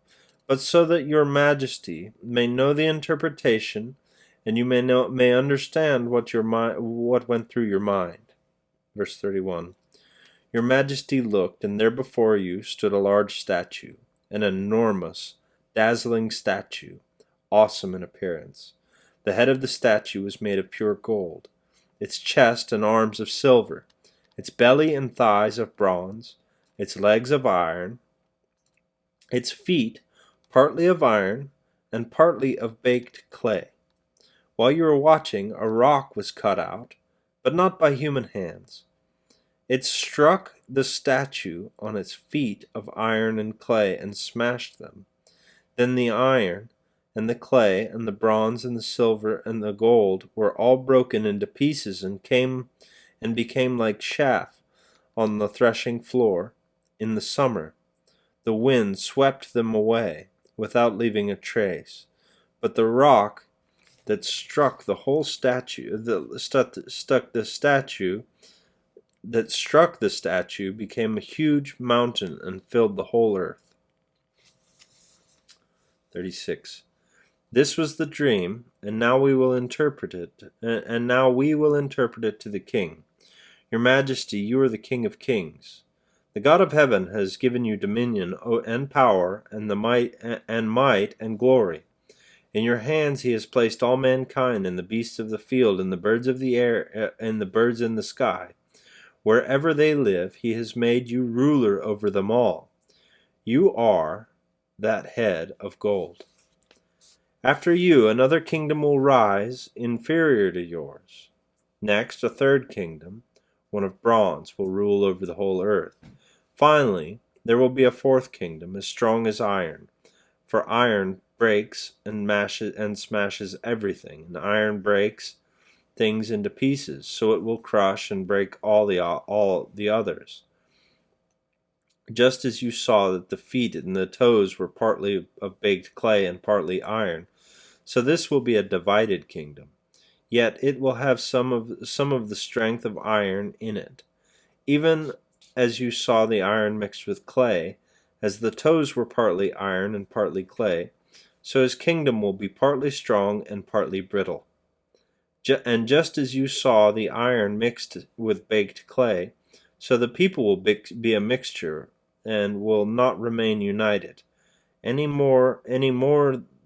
but so that your majesty may know the interpretation, and you may understand what went through your mind. Verse 31. Your majesty looked, and there before you stood a large statue, an enormous, dazzling statue, awesome in appearance. The head of the statue was made of pure gold, its chest and arms of silver, its belly and thighs of bronze, its legs of iron, its feet partly of iron and partly of baked clay. While you were watching, a rock was cut out, but not by human hands. It struck the statue on its feet of iron and clay and smashed them. Then the iron and the clay and the bronze and the silver and the gold were all broken into pieces and became like chaff on the threshing floor in the summer. The wind swept them away without leaving a trace. But the rock that struck the whole statue, that struck the statue became a huge mountain and filled the whole earth. 36. This was the dream, and now we will interpret it to the king. Your majesty, you are the king of kings. The God of heaven has given you dominion and power and the might and glory. In your hands he has placed all mankind and the beasts of the field and the birds of the air and the birds in the sky. Wherever they live, he has made you ruler over them all. You are that head of gold. After you, another kingdom will rise, inferior to yours. Next, a third kingdom, one of bronze, will rule over the whole earth. Finally, there will be a fourth kingdom, as strong as iron. For iron breaks and smashes everything, and iron breaks things into pieces, so it will crush and break all the others. Just as you saw that the feet and the toes were partly of baked clay and partly iron, so this will be a divided kingdom. Yet it will have some of the strength of iron in it. Even as you saw the iron mixed with clay, as the toes were partly iron and partly clay, so his kingdom will be partly strong and partly brittle. And just as you saw the iron mixed with baked clay, so the people will be a mixture and will not remain united, any more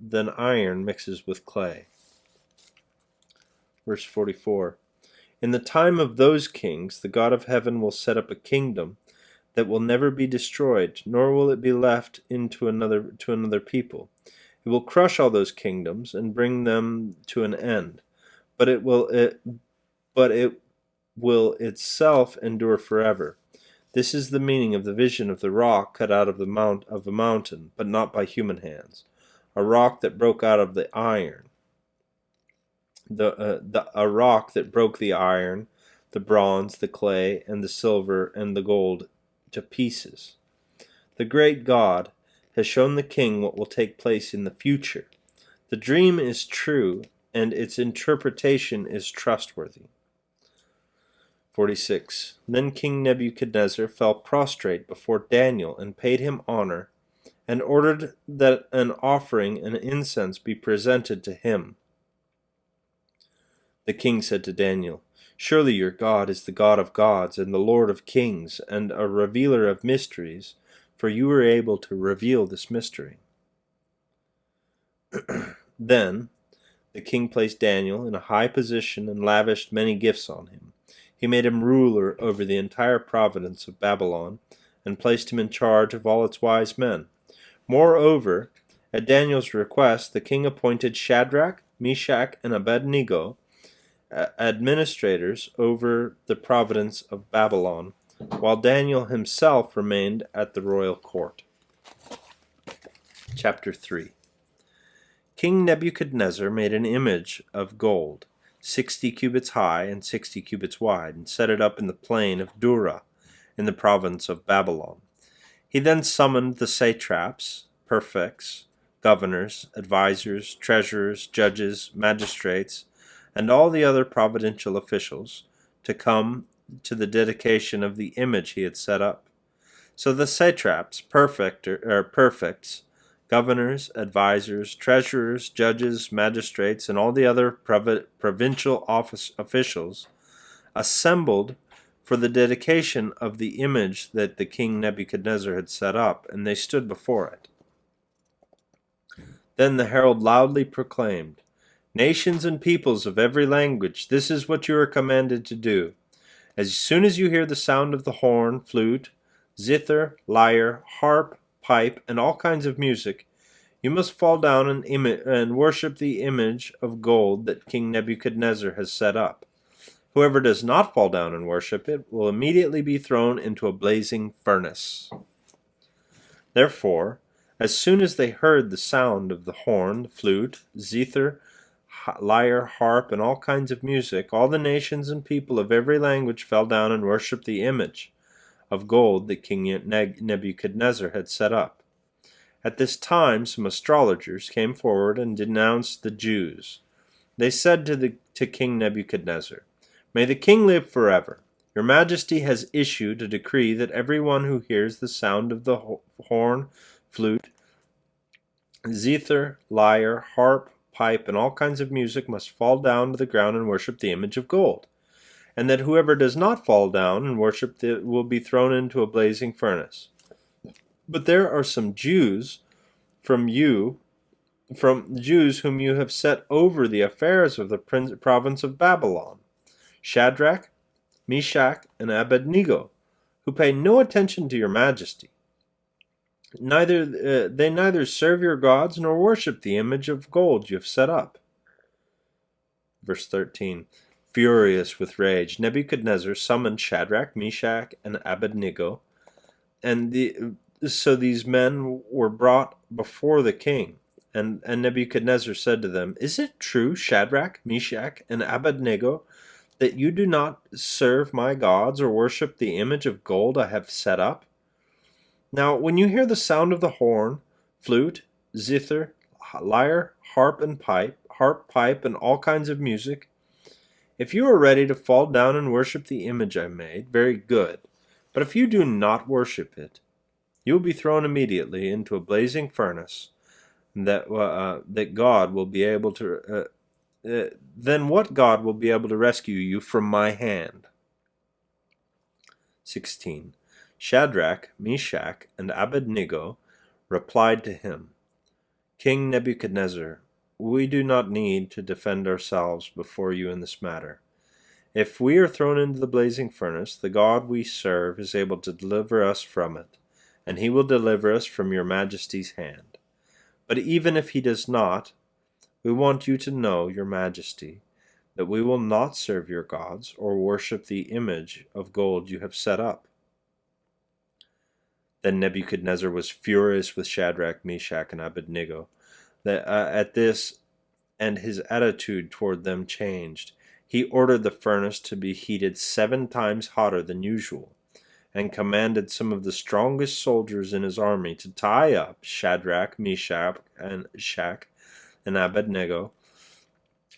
than iron mixes with clay. Verse 44. In the time of those kings, the God of heaven will set up a kingdom that will never be destroyed, nor will it be left to another people. It will crush all those kingdoms and bring them to an end. But it will itself endure forever. This is the meaning of the vision of the rock cut out of a mountain, but not by human hands, a rock that broke out of the iron, a rock that broke the iron, the bronze, the clay, and the silver, and the gold to pieces. The great God has shown the king what will take place in the future. The dream is true, and its interpretation is trustworthy. 46. Then King Nebuchadnezzar fell prostrate before Daniel and paid him honor, and ordered that an offering and incense be presented to him. The king said to Daniel, Surely your God is the God of gods and the Lord of kings and a revealer of mysteries, for you were able to reveal this mystery. Then the king placed Daniel in a high position and lavished many gifts on him. He made him ruler over the entire province of Babylon and placed him in charge of all its wise men. Moreover, at Daniel's request, the king appointed Shadrach, Meshach, and Abednego administrators over the province of Babylon, while Daniel himself remained at the royal court. Chapter 3. King Nebuchadnezzar made an image of gold, 60 cubits high and 60 cubits wide, and set it up in the plain of Dura, in the province of Babylon. He then summoned the satraps, prefects, governors, advisors, treasurers, judges, magistrates, and all the other providential officials to come to the dedication of the image he had set up. So the satraps, prefects, governors, advisors, treasurers, judges, magistrates, and all the other provincial officials assembled for the dedication of the image that the king Nebuchadnezzar had set up, and they stood before it. Then the herald loudly proclaimed, Nations and peoples of every language, this is what you are commanded to do. As soon as you hear the sound of the horn, flute, zither, lyre, harp, pipe, and all kinds of music, you must fall down and worship the image of gold that King Nebuchadnezzar has set up. Whoever does not fall down and worship it will immediately be thrown into a blazing furnace. Therefore, as soon as they heard the sound of the horn, flute, zither, lyre, harp, and all kinds of music, all the nations and people of every language fell down and worshipped the image of gold that King Nebuchadnezzar had set up. At this time some astrologers came forward and denounced the Jews. They said to King Nebuchadnezzar, May the king live forever. Your majesty has issued a decree that everyone who hears the sound of the horn, flute, zither, lyre, harp, pipe, and all kinds of music must fall down to the ground and worship the image of gold, and that whoever does not fall down and worship it will be thrown into a blazing furnace. But there are some Jews from Jews whom you have set over the affairs of the province of Babylon, Shadrach, Meshach, and Abednego, who pay no attention to your majesty. They neither serve your gods nor worship the image of gold you have set up. Verse 13. Furious with rage, Nebuchadnezzar summoned Shadrach, Meshach, and Abednego, and so these men were brought before the king. And Nebuchadnezzar said to them, Is it true, Shadrach, Meshach, and Abednego, that you do not serve my gods or worship the image of gold I have set up? Now, when you hear the sound of the horn, flute, zither, lyre, harp, pipe, and all kinds of music, if you are ready to fall down and worship the image I made, very good. But if you do not worship it, you will be thrown immediately into a blazing furnace. That God will be able to. Then what God will be able to rescue you from my hand? 16. Shadrach, Meshach, and Abednego replied to him, King Nebuchadnezzar, we do not need to defend ourselves before you in this matter. If we are thrown into the blazing furnace, the God we serve is able to deliver us from it, and he will deliver us from your majesty's hand. But even if he does not, we want you to know, your majesty, that we will not serve your gods or worship the image of gold you have set up. Then Nebuchadnezzar was furious with Shadrach, Meshach, and Abednego at this, and his attitude toward them changed. He ordered the furnace to be heated 7 times hotter than usual, and commanded some of the strongest soldiers in his army to tie up Shadrach, Meshach, and Abednego,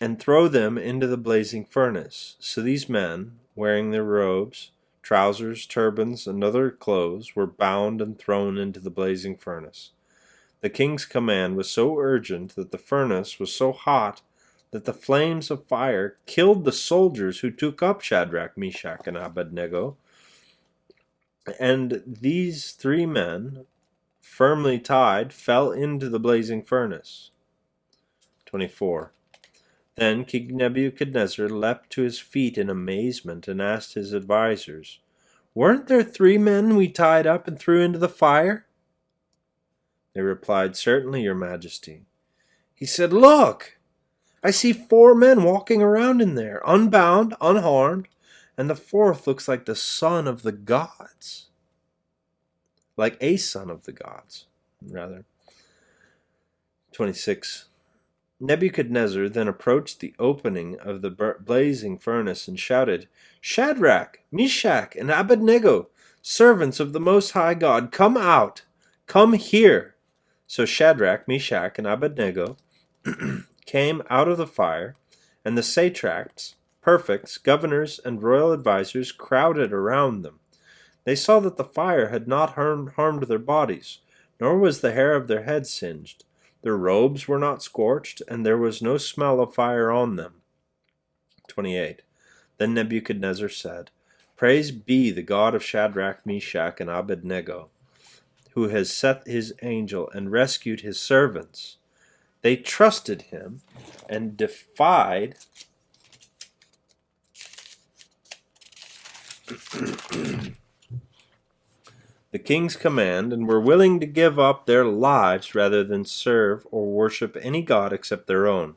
and throw them into the blazing furnace. So these men, wearing their robes, trousers, turbans, and other clothes, were bound and thrown into the blazing furnace. The king's command was so urgent that the furnace was so hot that the flames of fire killed the soldiers who took up Shadrach, Meshach, and Abednego. And these 3 men, firmly tied, fell into the blazing furnace. 24. Then King Nebuchadnezzar leapt to his feet in amazement and asked his advisers, "Weren't there 3 men we tied up and threw into the fire?" They replied, "Certainly, your majesty." He said, "Look, I see 4 men walking around in there, unbound, unharmed, and the 4th looks like the son of the gods." Like a son of the gods, rather. 26. Nebuchadnezzar then approached the opening of the blazing furnace and shouted, "Shadrach, Meshach, and Abednego, servants of the Most High God, come out! Come here!" So Shadrach, Meshach, and Abednego came out of the fire, and the satraps, prefects, governors, and royal advisers crowded around them. They saw that the fire had not harmed their bodies, nor was the hair of their heads singed. Their robes were not scorched, and there was no smell of fire on them. 28. Then Nebuchadnezzar said, "Praise be the God of Shadrach, Meshach, and Abednego, who has sent his angel and rescued his servants. They trusted him and defied the king's command, and were willing to give up their lives rather than serve or worship any god except their own.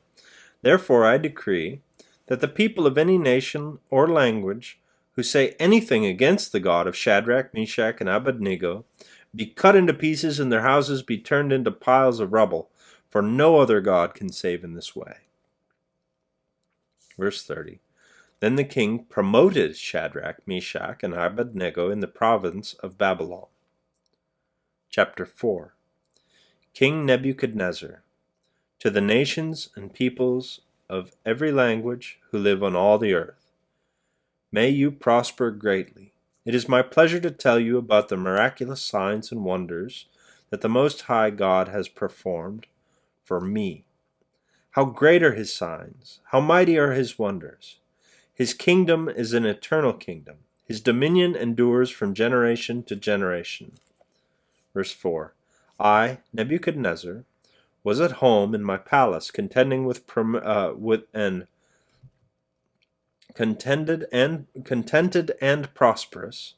Therefore I decree that the people of any nation or language who say anything against the God of Shadrach, Meshach, and Abednego be cut into pieces and their houses be turned into piles of rubble, for no other God can save in this way." Verse 30. Then the king promoted Shadrach, Meshach, and Abednego in the province of Babylon. Chapter 4. King Nebuchadnezzar, to the nations and peoples of every language who live on all the earth, may you prosper greatly. It is my pleasure to tell you about the miraculous signs and wonders that the Most High God has performed for me. How great are his signs! How mighty are his wonders! His kingdom is an eternal kingdom. His dominion endures from generation to generation. Verse 4. I, Nebuchadnezzar, was at home in my palace, contented and prosperous.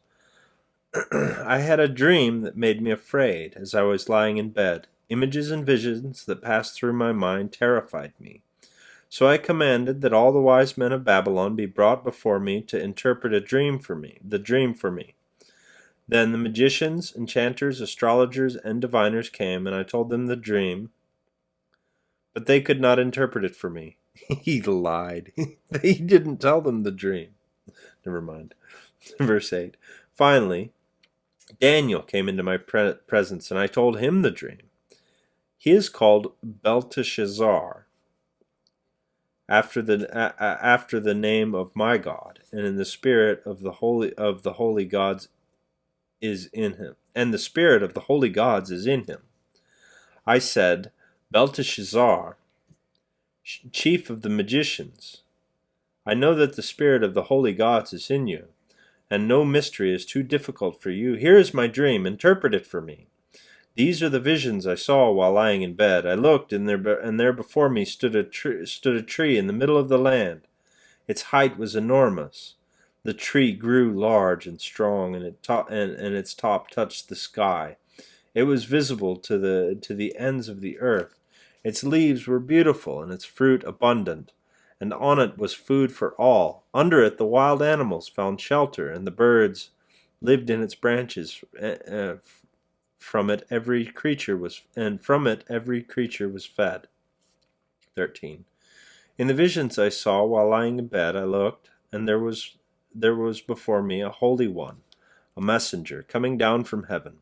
I had a dream that made me afraid as I was lying in bed. Images and visions that passed through my mind terrified me. So I commanded that all the wise men of Babylon be brought before me to interpret the dream for me. Then the magicians, enchanters, astrologers, and diviners came, and I told them the dream, but they could not interpret it for me. He lied. He didn't tell them the dream. Never mind. Verse 8. Finally, Daniel came into my presence, and I told him the dream. He is called Belteshazzar, after the name of my God, and in the spirit of the holy gods is in him. And the spirit of the holy gods is in him. I said, "Belteshazzar, chief of the magicians, I know that the spirit of the holy gods is in you, and no mystery is too difficult for you. Here is my dream. Interpret it for me. These are the visions I saw while lying in bed. I looked, and there before me stood a tree in the middle of the land. Its height was enormous. The tree grew large and strong, and its top touched the sky. It was visible to the ends of the earth. Its leaves were beautiful, and its fruit abundant, and on it was food for all. Under it the wild animals found shelter, and the birds lived in its branches from it every creature was fed. 13. In the visions I saw while lying in bed, I looked, and there was before me a Holy One, a messenger, coming down from heaven.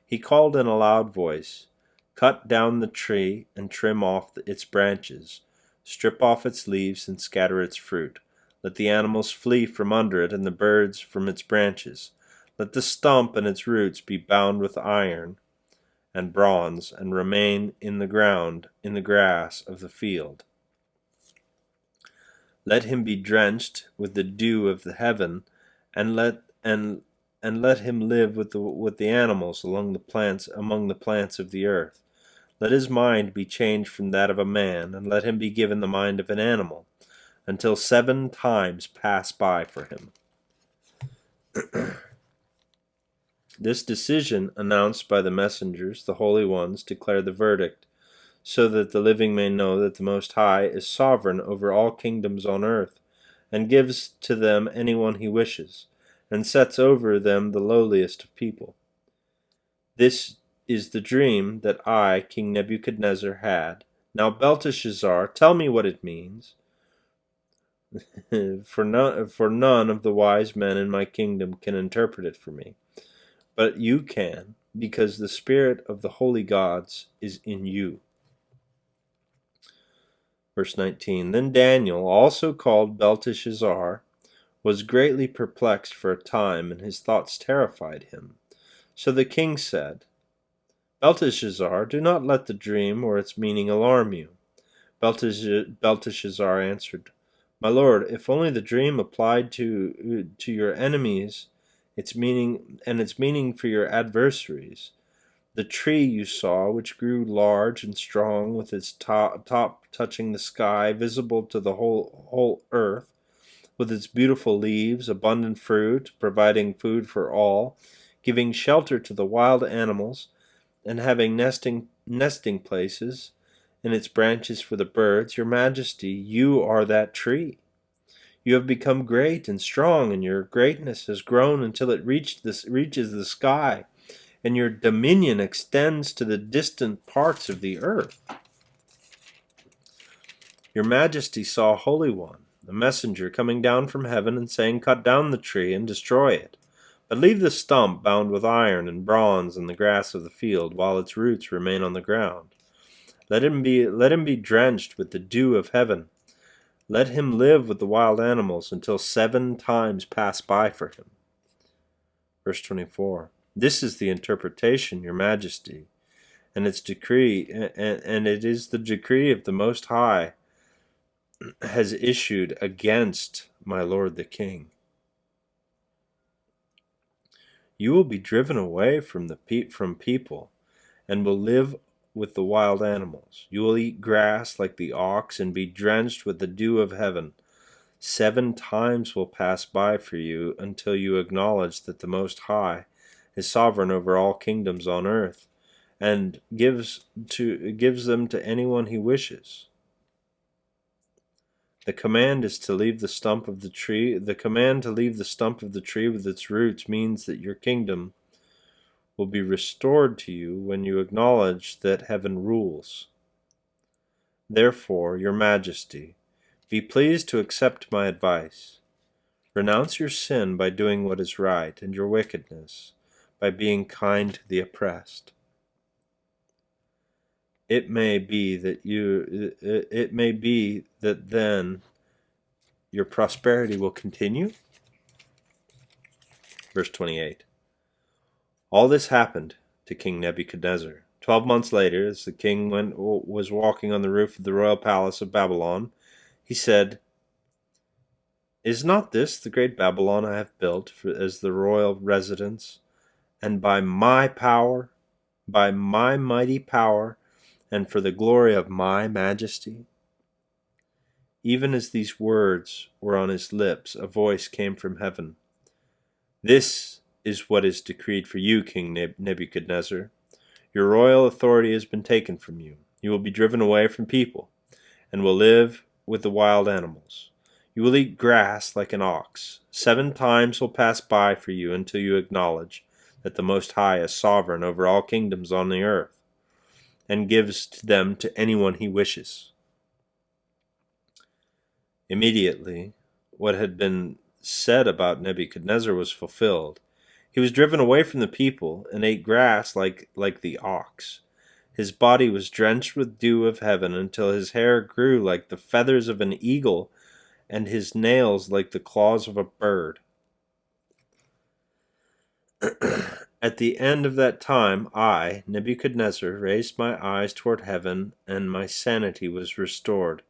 He called in a loud voice, "Cut down the tree and trim off its branches, strip off its leaves and scatter its fruit. Let the animals flee from under it and the birds from its branches. Let the stump and its roots be bound with iron and bronze and remain in the ground, in the grass of the field. Let him be drenched with the dew of the heaven, and let him live with the animals among the plants of the earth. Let his mind be changed from that of a man, and let him be given the mind of an animal, until 7 times pass by for him." This decision, announced by the messengers, the holy ones, declare the verdict, so that the living may know that the Most High is sovereign over all kingdoms on earth, and gives to them anyone he wishes, and sets over them the lowliest of people. This is the dream that I, King Nebuchadnezzar, had. Now, Belteshazzar, tell me what it means. for none of the wise men in my kingdom can interpret it for me. But you can, because the spirit of the holy gods is in you. Verse 19. Then Daniel, also called Belteshazzar, was greatly perplexed for a time, and his thoughts terrified him. So the king said, "Belteshazzar, do not let the dream or its meaning alarm you." Belteshazzar answered, "My lord, if only the dream applied to your enemies, its meaning for your adversaries. The tree you saw, which grew large and strong, with its top touching the sky, visible to the whole earth, with its beautiful leaves, abundant fruit, providing food for all, giving shelter to the wild animals, and having nesting places in its branches for the birds. Your Majesty, you are that tree. You have become great and strong, and your greatness has grown until it reaches the sky, and your dominion extends to the distant parts of the earth. Your Majesty saw a Holy One, a messenger, coming down from heaven and saying, 'Cut down the tree and destroy it, but leave the stump bound with iron and bronze in the grass of the field, while its roots remain on the ground. Let him be drenched with the dew of heaven. Let him live with the wild animals until 7 times pass by for him.'" Verse 24. This is the interpretation, Your Majesty, and its decree, and it is the decree of the Most High has issued against my lord the king. You will be driven away from people, and will live with the wild animals. You will eat grass like the ox, and be drenched with the dew of heaven. 7 times will pass by for you, until you acknowledge that the Most High is sovereign over all kingdoms on earth, and gives them to anyone he wishes. The command to leave the stump of the tree with its roots means that your kingdom will be restored to you when you acknowledge that heaven rules. Therefore, Your Majesty, be pleased to accept my advice. Renounce your sin by doing what is right, and your wickedness by being kind to the oppressed. It may be that then your prosperity will continue. Verse 28. All this happened to King Nebuchadnezzar. 12 months later, as the king was walking on the roof of the royal palace of Babylon, he said, "Is not this the great Babylon I have built as the royal residence, and by my mighty power, and for the glory of my majesty?" Even as these words were on his lips, a voice came from heaven. "This is what is decreed for you, King Nebuchadnezzar. Your royal authority has been taken from you. You will be driven away from people, and will live with the wild animals. You will eat grass like an ox. 7 times will pass by for you until you acknowledge that the Most High is sovereign over all kingdoms on the earth, and gives them to anyone he wishes. Immediately, what had been said about Nebuchadnezzar was fulfilled. He was driven away from the people, and ate grass like the ox. His body was drenched with dew of heaven, until his hair grew like the feathers of an eagle, and his nails like the claws of a bird. At the end of that time, I, Nebuchadnezzar, raised my eyes toward heaven, and my sanity was restored.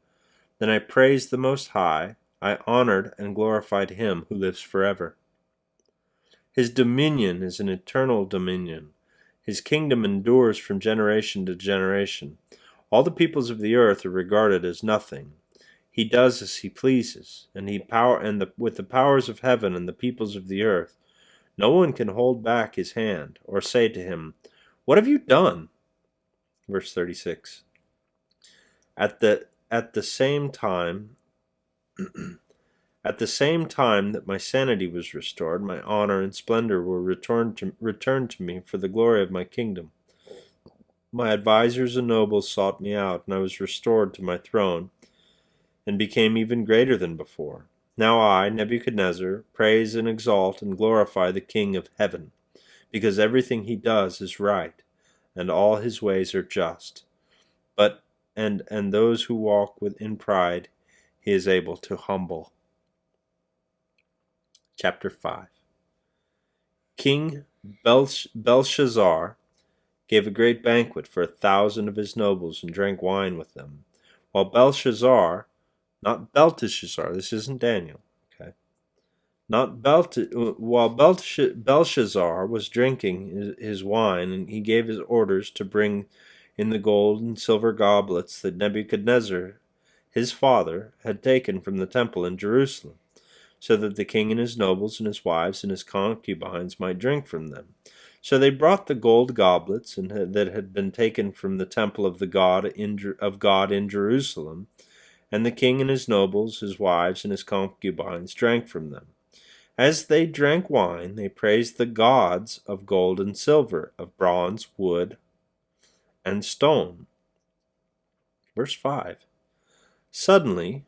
Then I praised the Most High. I honored and glorified him who lives forever. His dominion is an eternal dominion. His kingdom endures from generation to generation. All the peoples of the earth are regarded as nothing. He does as he pleases, and with the powers of heaven and the peoples of the earth, no one can hold back his hand or say to him, "What have you done?" Verse 36. At the same time that my sanity was restored, my honor and splendor were returned to me for the glory of my kingdom. My advisers and nobles sought me out, and I was restored to my throne, and became even greater than before. Now I, Nebuchadnezzar, praise and exalt and glorify the King of heaven, because everything he does is right, and all his ways are just. And those who walk in pride he is able to humble. Chapter 5. King Belshazzar gave a great banquet for 1,000 of his nobles and drank wine with them. While Belshazzar, not Belteshazzar, this isn't Daniel, okay? While Belshazzar was drinking his wine, and he gave his orders to bring in the gold and silver goblets that Nebuchadnezzar, his father, had taken from the temple in Jerusalem, so that the king and his nobles and his wives and his concubines might drink from them. So they brought the gold goblets that had been taken from the temple of God in Jerusalem, and the king and his nobles, his wives, and his concubines drank from them. As they drank wine, they praised the gods of gold and silver, of bronze, wood, and stone. Verse 5. Suddenly,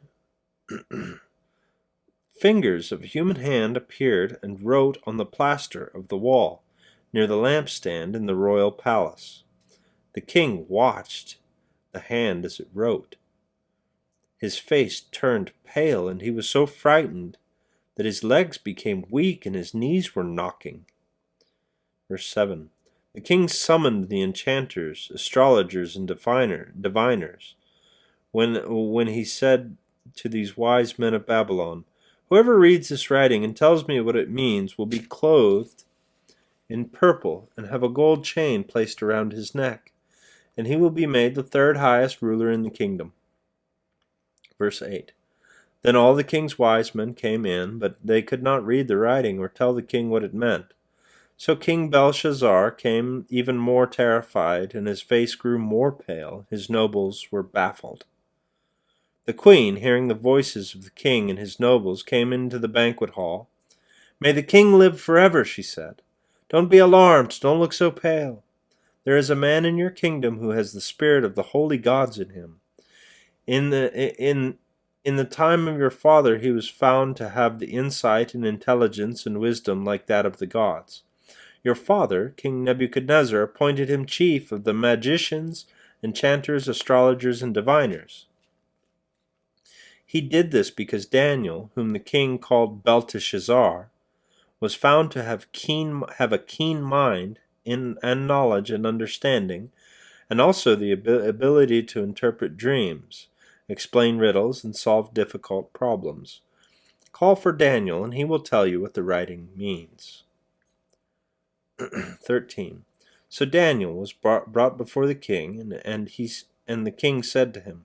fingers of a human hand appeared and wrote on the plaster of the wall, near the lampstand in the royal palace. The king watched the hand as it wrote. His face turned pale, and he was so frightened that his legs became weak and his knees were knocking. Verse 7. The king summoned the enchanters, astrologers, and diviners. When he said to these wise men of Babylon, "Whoever reads this writing and tells me what it means will be clothed in purple and have a gold chain placed around his neck, and he will be made the third highest ruler in the kingdom." Verse 8. Then all the king's wise men came in, but they could not read the writing or tell the king what it meant. So King Belshazzar came even more terrified, and his face grew more pale. His nobles were baffled. The queen, hearing the voices of the king and his nobles, came into the banquet hall. "May the king live forever," she said. "Don't be alarmed. Don't look so pale. There is a man in your kingdom who has the spirit of the holy gods in him. In the time of your father he was found to have the insight and intelligence and wisdom like that of the gods. Your father, King Nebuchadnezzar, appointed him chief of the magicians, enchanters, astrologers, and diviners. He did this because Daniel, whom the king called Belteshazzar, was found to have a keen mind and knowledge and understanding, and also the ability to interpret dreams, explain riddles, and solve difficult problems. Call for Daniel, and he will tell you what the writing means." 13. So Daniel was brought before the king, and the king said to him,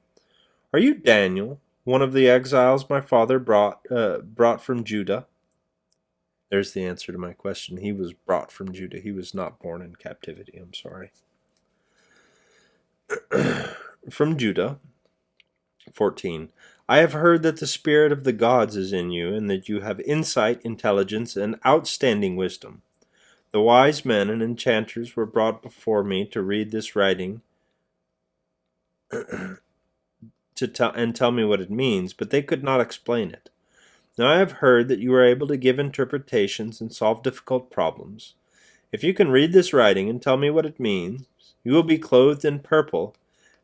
"Are you Daniel, one of the exiles my father brought from Judah?" There's the answer to my question. He was brought from Judah. He was not born in captivity. I'm sorry. From Judah. 14. I have heard that the spirit of the gods is in you, and that you have insight, intelligence, and outstanding wisdom. The wise men and enchanters were brought before me to read this writing and tell me what it means, but they could not explain it. Now I have heard that you are able to give interpretations and solve difficult problems. If you can read this writing and tell me what it means, you will be clothed in purple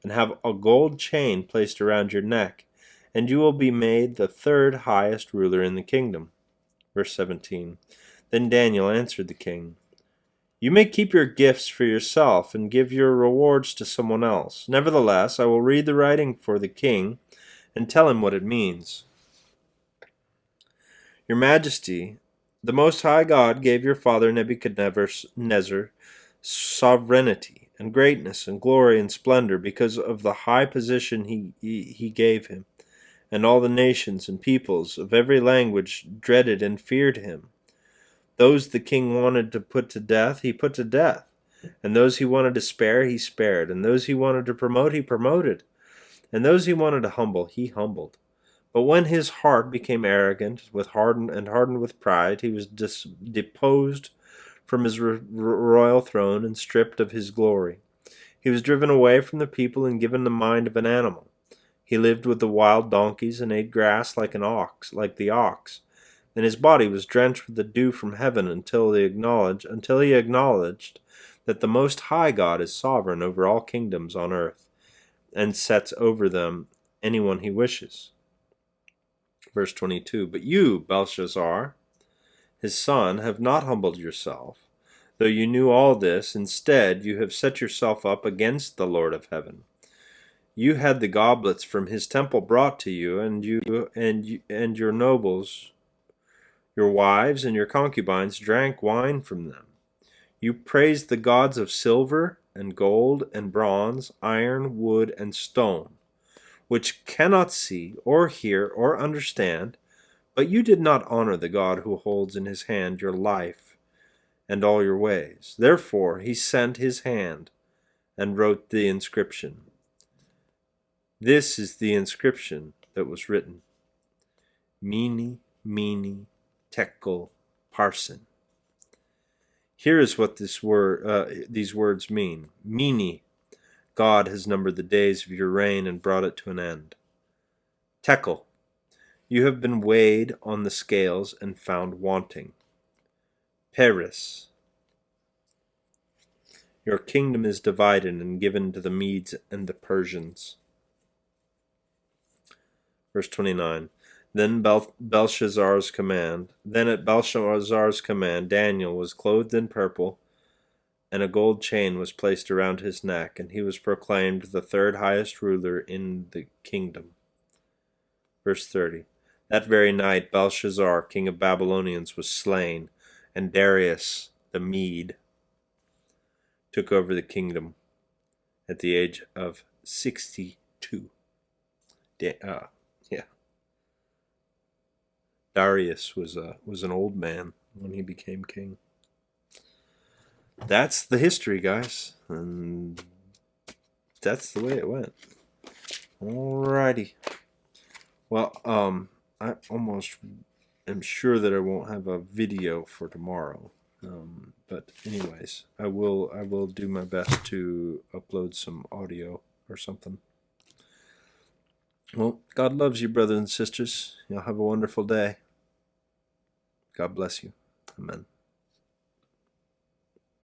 and have a gold chain placed around your neck, and you will be made the third highest ruler in the kingdom. Verse 17. Then Daniel answered the king, You may keep your gifts for yourself and give your rewards to someone else. Nevertheless, I will read the writing for the king and tell him what it means. Your Majesty, the Most High God gave your father Nebuchadnezzar sovereignty and greatness and glory and splendor because of the high position he gave him, and all the nations and peoples of every language dreaded and feared him. Those the king wanted to put to death, he put to death, and those he wanted to spare, he spared, and those he wanted to promote, he promoted, and those he wanted to humble, he humbled. But when his heart became arrogant, hardened with pride, he was deposed from his royal throne and stripped of his glory. He was driven away from the people and given the mind of an animal. He lived with the wild donkeys and ate grass like the ox. And his body was drenched with the dew from heaven until he acknowledged that the Most High God is sovereign over all kingdoms on earth, and sets over them anyone he wishes. Verse 22, But you, Belshazzar, his son, have not humbled yourself, though you knew all this. Instead, you have set yourself up against the Lord of heaven. You had the goblets from his temple brought to you, and your nobles, your wives, and your concubines drank wine from them. You praised the gods of silver and gold and bronze, iron, wood, and stone, which cannot see or hear or understand, but you did not honor the God who holds in his hand your life and all your ways. Therefore he sent his hand and wrote the inscription. This is the inscription that was written. Mene, mene, tekel, parsin. Here is what these words mean. Mene, God has numbered the days of your reign and brought it to an end. Tekel, you have been weighed on the scales and found wanting. Peres, your kingdom is divided and given to the Medes and the Persians. Verse 29. Then at Belshazzar's command, Daniel was clothed in purple, and a gold chain was placed around his neck, and he was proclaimed the third highest ruler in the kingdom. Verse 30. That very night Belshazzar, king of Babylonians, was slain, and Darius the Mede took over the kingdom at the age of 62. Darius was an old man when he became king. That's the history, guys, and that's the way it went. Alrighty. Well, I almost am sure that I won't have a video for tomorrow. But anyways, I will do my best to upload some audio or something. Well, God loves you, brothers and sisters. You'll have a wonderful day. God bless you. Amen.